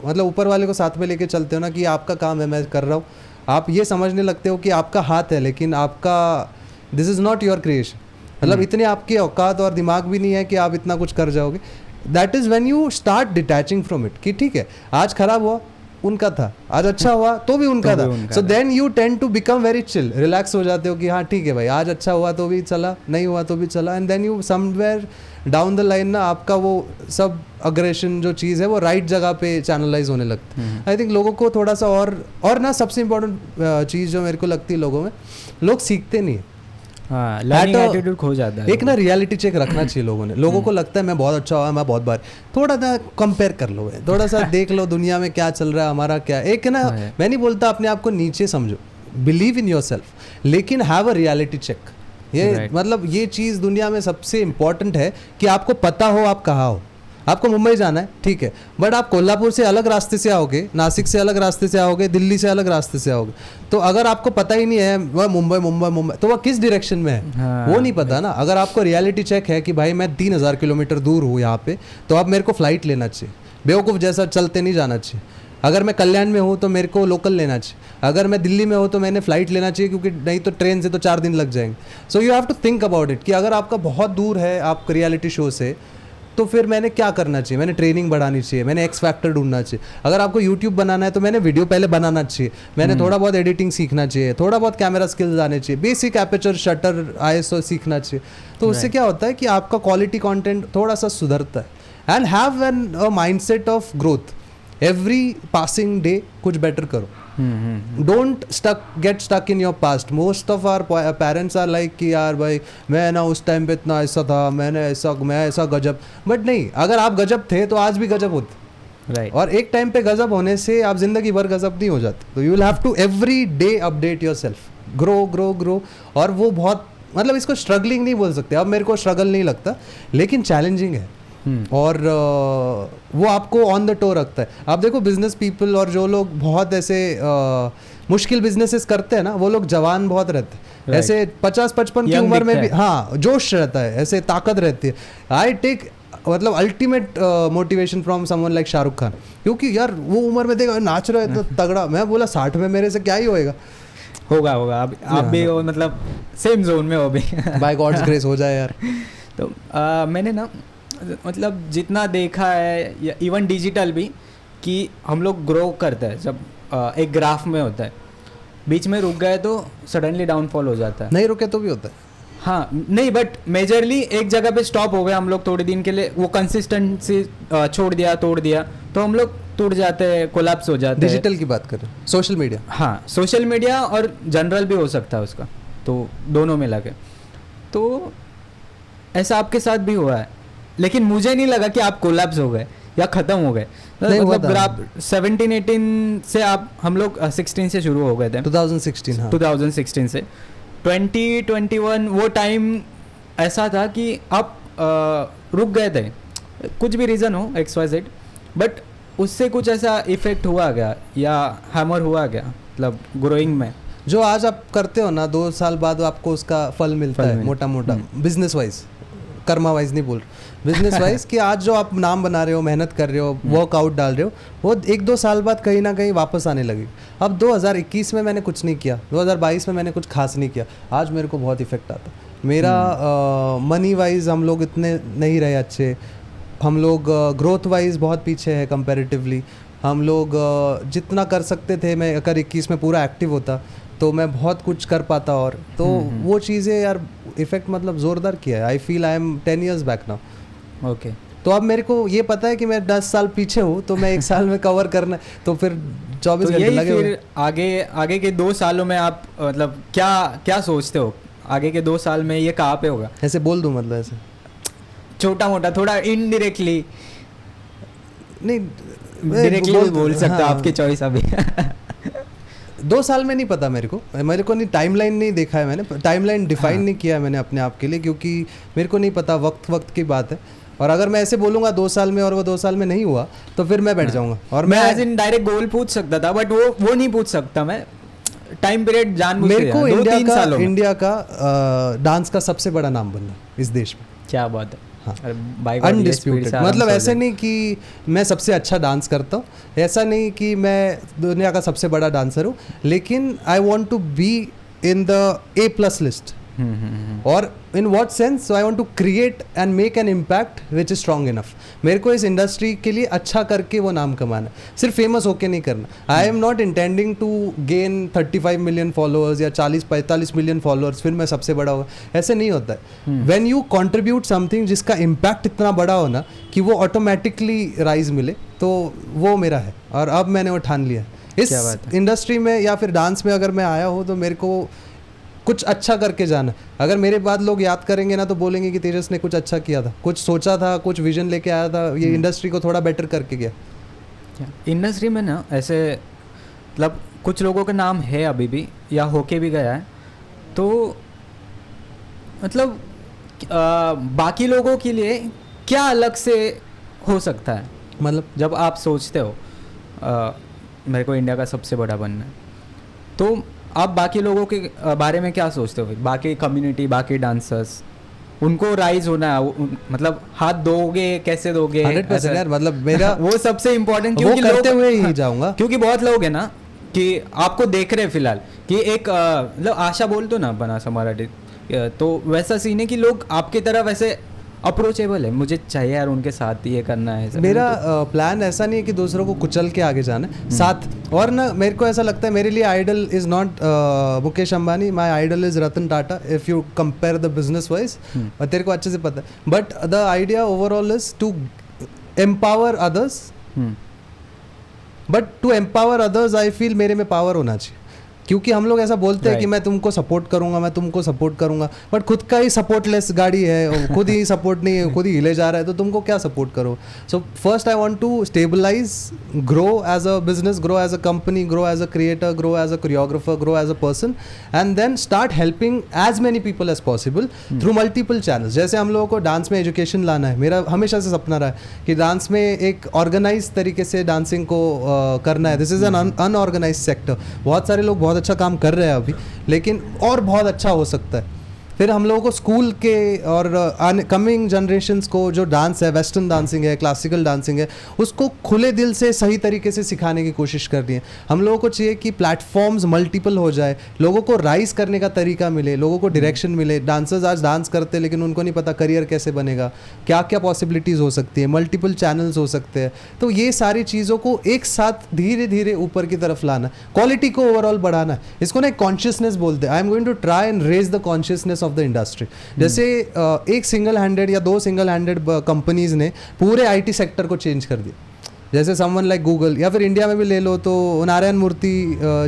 मतलब ऊपर वाले को साथ में लेके चलते हो ना, कि आपका काम है, मैं कर रहा हूँ, आप ये समझने लगते हो कि आपका हाथ है, लेकिन आपका this is not your creation, मतलब इतने आपके औकात और दिमाग भी नहीं है कि आप इतना कुछ कर जाओगे। That is when you start detaching from it, कि ठीक है आज खराब हुआ, उनका था, आज अच्छा हुआ तो भी उनका था, so then you tend to become very chill, relax हो जाते हो कि हाँ ठीक है भाई, आज अच्छा हुआ तो भी चला, नहीं हुआ तो भी चला, and then you somewhere down the line ना आपका वो सब अग्रेशन जो चीज़ है वो राइट जगह पे चैनलाइज होने लगती है। आई थिंक लोगों को थोड़ा सा और ना सबसे इम्पोर्टेंट चीज़ जो मेरे को लगती है लोगों में, लोग सीखते नहीं है, लर्निंग एटीट्यूड खो जाता है। एक ना रियलिटी चेक रखना चाहिए लोगों ने, लोगों को लगता है मैं बहुत अच्छा हुआ, मैं बहुत बार, थोड़ा सा कंपेयर कर लो, थोड़ा सा देख लो दुनिया में क्या चल रहा है, हमारा क्या, एक ना मैं नहीं बोलता अपने आप को नीचे समझो, बिलीव इन योर सेल्फ, लेकिन हैव अ रियलिटी चेक। ये मतलब ये चीज़ दुनिया में सबसे इम्पॉर्टेंट है कि आपको पता हो आप कहाँ हो। आपको मुंबई जाना है, ठीक है, बट आप कोल्हापुर से अलग रास्ते से आओगे, नासिक से अलग रास्ते से आओगे, दिल्ली से अलग रास्ते से आओगे, तो अगर आपको पता ही नहीं है वह मुंबई मुंबई मुंबई, तो वह किस डायरेक्शन में है वो नहीं पता ना। अगर आपको रियलिटी चेक है कि भाई मैं 3000 किलोमीटर दूर हूँ यहाँ पे, तो अब मेरे को फ्लाइट लेना चाहिए, बेवकूफ़ जैसा चलते नहीं जाना चाहिए। अगर मैं कल्याण में हूँ तो मेरे को लोकल लेना चाहिए, अगर मैं दिल्ली में हूँ तो मैंने फ़्लाइट लेना चाहिए, क्योंकि नहीं तो ट्रेन से तो 4 दिन लग जाएंगे. So you have to think about it कि अगर आपका बहुत दूर है आप रियलिटी शो से, तो फिर मैंने क्या करना चाहिए, मैंने ट्रेनिंग बढ़ानी चाहिए, मैंने एक्स फैक्टर ढूंढना चाहिए. अगर आपको यूट्यूब बनाना है तो मैंने वीडियो पहले बनाना चाहिए, मैंने थोड़ा बहुत एडिटिंग सीखना चाहिए, थोड़ा बहुत कैमरा स्किल्स आने चाहिए, बेसिक एपर्चर शटर ISO सीखना चाहिए. तो उससे क्या होता है कि आपका क्वालिटी कंटेंट थोड़ा सा सुधरता है. And have an mindset of growth. Every passing day कुछ बेटर करो. Don't get stuck in your past. Most of our parents are like कि यार भाई मैं ना उस टाइम पे इतना ऐसा था, मैं ऐसा गजब. बट नहीं, अगर आप गजब थे तो आज भी गजब होते. राइट. और एक टाइम पे गजब होने से आप जिंदगी भर गजब नहीं हो जाते. तो you will have to every day update yourself, grow grow grow. और वो बहुत, मतलब इसको स्ट्रगलिंग नहीं बोल सकते, अब मेरे को स्ट्रगल नहीं लगता, लेकिन चैलेंजिंग है. और वो आपको ऑन द टो रखता है. आप देखो बिजनेस पीपल और जो लोग बहुत ऐसे मुश्किल बिजनेसेस करते हैं ना, वो लोग जवान बहुत रहते हैं. Right. ऐसे 50-55 की उम्र में भी हाँ जोश रहता है, ऐसे ताकत रहती है. आई टेक मतलब ultimate motivation from someone like Shahrukh Khan, क्योंकि यार वो उम्र में देखा नाच रहा है तो तगड़ा. मैं बोला 60 में मेरे से क्या ही होएगा. होगा आप भी हो, मतलब सेम जोन में हो भी. बाय गॉड्स ग्रेस हो जाए यार. तो मैंने ना मतलब जितना देखा है, या इवन डिजिटल भी, कि हम लोग ग्रो करते हैं जब एक ग्राफ में होता है, बीच में रुक गए तो सडनली डाउनफॉल हो जाता है. नहीं रुके तो भी होता है. हाँ नहीं, बट मेजरली एक जगह पे स्टॉप हो गए हम लोग थोड़े दिन के लिए, वो कंसिस्टेंसी छोड़ दिया, तोड़ दिया, तो हम लोग टूट जाते हैं, कोलैप्स हो जाते हैं. डिजिटल की बात करें, सोशल मीडिया. हाँ, सोशल मीडिया और जनरल भी हो सकता है उसका, तो दोनों मिला के. तो ऐसा आपके साथ भी हुआ है, लेकिन मुझे नहीं लगा कि आप कोलैप्स हो गए या ख़त्म हो गए. मतलब ग्राफ 17-18 से आप, हम लोग 16 से शुरू हो गए थे. 2016. हाँ. 2016 से 2021 वो टाइम ऐसा था कि आप रुक गए थे, कुछ भी रीज़न हो XYZ, बट उससे कुछ ऐसा इफेक्ट हुआ गया या हैमर हुआ गया, मतलब ग्रोइंग में. जो आज आप करते हो ना, 2 साल बाद आपको उसका फल मिलता है मोटा मोटा. बिजनेस वाइज, कर्मा वाइज नहीं बोल रहा, बिजनेस वाइज कि आज जो आप नाम बना रहे हो, मेहनत कर रहे हो, वर्कआउट डाल रहे हो, वो 1-2 साल बाद कहीं ना कहीं वापस आने लगी. अब 2021 में मैंने कुछ नहीं किया, 2022 में मैंने कुछ खास नहीं किया, आज मेरे को बहुत इफेक्ट आता. मेरा मनी वाइज हम लोग इतने नहीं रहे अच्छे, हम लोग ग्रोथ वाइज बहुत पीछे है कंपैरेटिवली. हम लोग जितना कर सकते थे, मैं अगर 21 में पूरा एक्टिव होता तो मैं बहुत कुछ कर पाता. और तो वो चीज़ें यार इफेक्ट मतलब ज़ोरदार किया है. I feel I am 10 years back now. Okay. तो अब मेरे को ये पता है कि मैं 10 साल पीछे हूँ, तो मैं 1 साल में कवर करना, तो फिर 24 घंटे लगे. फिर आगे के 2 सालों में आप मतलब क्या सोचते हो, आगे के 2 साल में ये कहाँ पे होगा? ऐसे बोल दूँ, मतलब ऐसे छोटा मोटा, थोड़ा इनडायरेक्टली, नहीं डायरेक्टली बोल सकते हो. हाँ. आपकी चॉइस अभी. 2 साल में नहीं पता मेरे को नहीं, टाइमलाइन नहीं देखा है मैंने, टाइमलाइन डिफाइन नहीं किया है मैंने अपने आप के लिए, क्योंकि मेरे को नहीं पता, वक्त की बात है. और अगर मैं ऐसे बोलूँगा 2 साल में और वो 2 साल में नहीं हुआ तो फिर मैं बैठ जाऊँगा. और मैं एज इन डायरेक्ट गोल पूछ सकता था, बट वो नहीं पूछ सकता मैं. टाइम पीरियड जानबूझ के, मेरे को इंडिया का डांस का सबसे बड़ा नाम बनना इस देश में. क्या बात है. हाँ, अनडिस्प्यूटेड. मतलब ऐसे नहीं कि मैं सबसे अच्छा डांस करता हूँ, ऐसा नहीं कि मैं दुनिया का सबसे बड़ा डांसर हूँ, लेकिन I want to be in the A+ list. और in what sense, I want to create and make an impact which is strong enough. मेरे को इस इंडस्ट्री के लिए अच्छा करके वो नाम कमाना, सिर्फ फेमस होके नहीं करना. I am not intending to gain 35 million followers या 40-45 मिलियन फॉलोअर्स फिर मैं सबसे बड़ा होगा, ऐसे नहीं होता है. व्हेन यू कॉन्ट्रीब्यूट समथिंग जिसका इम्पैक्ट इतना बड़ा हो ना कि वो ऑटोमेटिकली राइज मिले, तो वो मेरा है. और अब मैंने वो ठान लिया इस इंडस्ट्री में या फिर डांस में अगर मैं आया हूँ तो मेरे को कुछ अच्छा करके जाना. अगर मेरे बाद लोग याद करेंगे ना तो बोलेंगे कि तेजस ने कुछ अच्छा किया था, कुछ सोचा था, कुछ विजन लेके आया था, ये इंडस्ट्री को थोड़ा बेटर करके गया. इंडस्ट्री में ना ऐसे मतलब कुछ लोगों का नाम है अभी भी या होके भी गया है, तो मतलब बाकी लोगों के लिए क्या अलग से हो सकता है? मतलब जब आप सोचते हो मेरे को इंडिया का सबसे बड़ा बनना है, तो आप बाकी लोगों के बारे में क्या सोचते हो? बाकी कम्युनिटी, बाकी डांसर्स, उनको राइज होना है, मतलब हाथ दोगे कैसे दोगे 100% यार, मतलब मेरा वो सबसे इम्पोर्टेंट, वो करते हुए ही जाऊंगा। क्योंकि बहुत लोग है ना कि आपको देख रहे हैं फिलहाल कि एक मतलब आशा बोल तो ना बना सा मराठी, तो वैसा सीन है कि लोग आपकी तरह वैसे अप्रोचेबल है, मुझे चाहिए यार उनके साथ ये करना है। मेरा प्लान ऐसा नहीं है कि दूसरों को कुचल के आगे जाना है, साथ। और ना मेरे को ऐसा लगता है मेरे लिए idol is not Mukesh Ambani, my idol is Ratan Tata, if you compare the business wise, और तेरे को अच्छे से पता है। But the idea overall is to empower others, but to empower others I feel मेरे में पावर होना चाहिए। क्योंकि हम लोग ऐसा बोलते हैं कि मैं तुमको सपोर्ट करूंगा, मैं तुमको सपोर्ट करूंगा, बट खुद का ही सपोर्टलेस गाड़ी है, खुद ही सपोर्ट नहीं है, खुद ही हिले जा रहा है, तो तुमको क्या सपोर्ट करो। So first I want to stabilise, grow as a business, grow as a company, grow as a creator, grow as a choreographer, grow as a person, and then start helping as many people as possible through multiple channels. जैसे हम लोगों को dance में education लाना है, मेरा हमेशा से सपना रहा है कि डांस में एक ऑर्गेनाइज तरीके से डांसिंग को करना है। This is an unorganise sector, बहुत सारे लोग बहुत अच्छा काम कर रहे हैं अभी, लेकिन और बहुत अच्छा हो सकता है। फिर हम लोगों को स्कूल के और कमिंग जनरेशन्स को जो डांस है, वेस्टर्न डांसिंग है, क्लासिकल डांसिंग है, उसको खुले दिल से सही तरीके से सिखाने की कोशिश करनी है। हम लोगों को चाहिए कि प्लेटफॉर्म्स मल्टीपल हो जाए, लोगों को राइज करने का तरीका मिले, लोगों को डायरेक्शन मिले। डांसर्स आज डांस करते हैं लेकिन उनको नहीं पता करियर कैसे बनेगा, क्या क्या पॉसिबिलिटीज़ हो सकती है, मल्टीपल चैनल्स हो सकते हैं। तो ये सारी चीज़ों को एक साथ धीरे धीरे ऊपर की तरफ लाना, क्वालिटी को ओवरऑल बढ़ाना है। इसको ना एक कॉन्शियसनेस बोलते हैं। I am going to try and raise the consciousness of the industry. जैसे एक सिंगल हैंडेड या 2 सिंगल हैंडेड कंपनीज ने पूरे आईटी सेक्टर को चेंज कर दिया। जैसे समवन लाइक गूगल, या फिर इंडिया में भी ले लो तो नारायण मूर्ति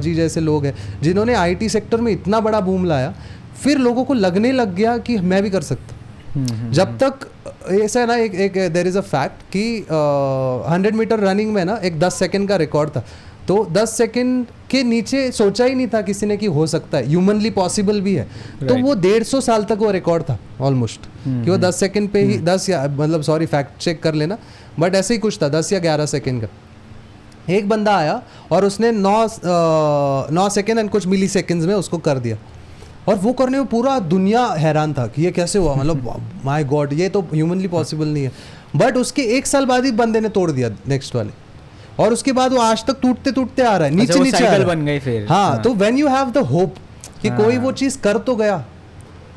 जी जैसे लोग हैं जिन्होंने आईटी सेक्टर में इतना बड़ा बूम लाया। फिर लोगों को लगने लग गया कि मैं भी कर सकता हूँ। जब तक ऐसा है ना, एक देयर इज़ अ फैक्ट कि 100 मीटर रनिंग में ना एक 10 सेकेंड का रिकॉर्ड था, तो 10 सेकंड के नीचे सोचा ही नहीं था किसी ने कि हो सकता है, ह्यूमनली पॉसिबल भी है। तो वो 150 साल तक वो रिकॉर्ड था ऑलमोस्ट, कि वो 10 सेकंड पे ही 10 या मतलब सॉरी फैक्ट चेक कर लेना, बट ऐसे ही कुछ था 10 या 11 सेकंड का। एक बंदा आया और उसने 9 सेकंड एंड कुछ मिली सेकंड्स में उसको कर दिया, और वो करने में पूरा दुनिया हैरान था कि ये कैसे हुआ, मतलब माय गॉड ये तो ह्यूमनली पॉसिबल नहीं है। बट उसके 1 साल बाद ही बंदे ने तोड़ दिया नेक्स्ट वाले, और उसके बाद वो आज तक टूटते टूटते आ रहा है, नीचे नीचे आ रहा है। बन गई फिर। हाँ, तो when you have the hope कि कोई वो चीज़ कर तो गया,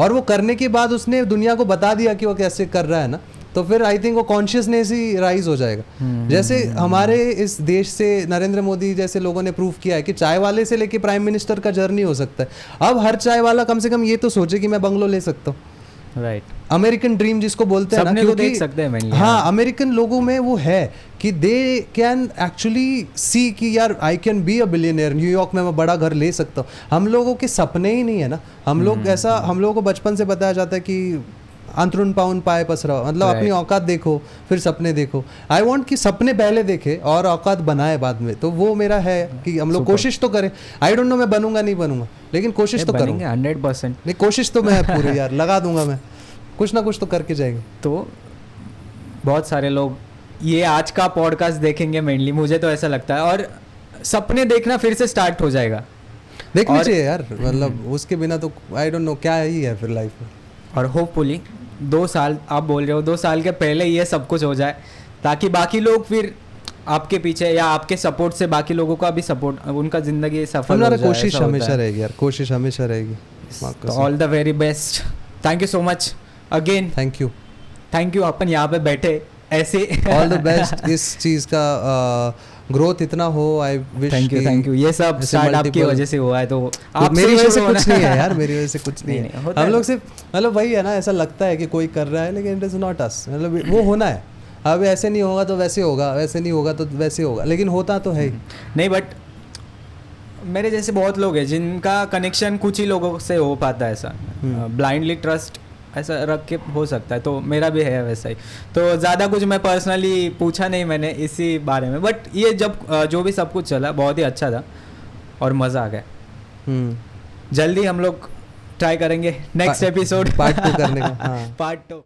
और वो करने के बाद उसने दुनिया को बता दिया कि वो कैसे कर रहा है ना, तो फिर आई थिंक वो कॉन्शियसनेस ही राइज हो जाएगा। जैसे हमारे इस देश से नरेंद्र मोदी जैसे लोगों ने प्रूव किया है कि चाय वाले से लेके प्राइम मिनिस्टर का जर्नी हो सकता है। अब हर चाय वाला कम से कम ये तो सोचे कि मैं बंगलो ले सकता हूँ। राइट, अमेरिकन ड्रीम जिसको बोलते हैं ना, क्योंकि देख सकते हैं हाँ, अमेरिकन लोगों में वो है कि दे कैन एक्चुअली सी कि यार I can be a billionaire, New York में मैं बड़ा घर ले सकता हूँ। हम लोगों के सपने ही नहीं है ना, हम लोग ऐसा, हम लोगों को बचपन से बताया जाता है कि अंतरुण पाउन पाए पसरा, मतलब अपनी औकात देखो फिर सपने देखो। आई वांट कि सपने पहले देखे और औकात बनाए बाद में। तो वो मेरा है कि हम लोग कोशिश तो करें। आई डोंट नो मैं बनूंगा नहीं बनूंगा, लेकिन कोशिश तो करूंगा 100%। नहीं, कोशिश तो मैं पूरी यार लगा दूंगा, मैं कुछ ना कुछ तो करके जाएंगे। तो बहुत सारे लोग ये आज का पॉडकास्ट देखेंगे मेनली, मुझे तो ऐसा लगता है, और सपने देखना फिर से स्टार्ट हो जाएगा। देखना चाहिए यार, मतलब उसके बिना तो आई डोंट नो क्या ही है फिर लाइफ में। और होपफुली 2 साल आप बोल रहे हो, 2 साल के पहले ये सब कुछ हो जाए, ताकि बाकी लोग फिर आपके पीछे या आपके सपोर्ट से बाकी लोगों का भी सपोर्ट, उनका जिंदगी सफल हो जाए। कोशिश हमेशा रहेगी यार, कोशिश हमेशा रहेगी। तो all the very best, thank you so much again. Thank you अपन यहाँ पे बैठे ऐसे। ऑल द बेस्ट इस चीज़ का ग्रोथ इतना हो। I wish. Thank you. ये सब स्टार्ट आपकी वजह से हुआ है, तो आप मेरी वजह से कुछ नहीं है यार, मेरी वजह से कुछ नहीं है। हम लोग सिर्फ मतलब वही है ना, ऐसा लगता है कि कोई कर रहा है, लेकिन इट इज़ नॉट अस। मतलब वो होना है, अब ऐसे नहीं होगा तो वैसे होगा, वैसे नहीं होगा तो वैसे होगा, लेकिन होता तो है ही नहीं। बट मेरे जैसे बहुत लोग हैं जिनका कनेक्शन कुछ ही लोगों से हो पाता है, ऐसा ब्लाइंडली ट्रस्ट ऐसा रख के हो सकता है। तो मेरा भी है वैसा ही। तो ज़्यादा कुछ मैं पर्सनली पूछा नहीं मैंने इसी बारे में, बट ये जब जो भी सब कुछ चला बहुत ही अच्छा था और मज़ा आ गया। जल्दी हम लोग ट्राई करेंगे नेक्स्ट एपिसोड पार्ट 2 करने का। पार्ट 2।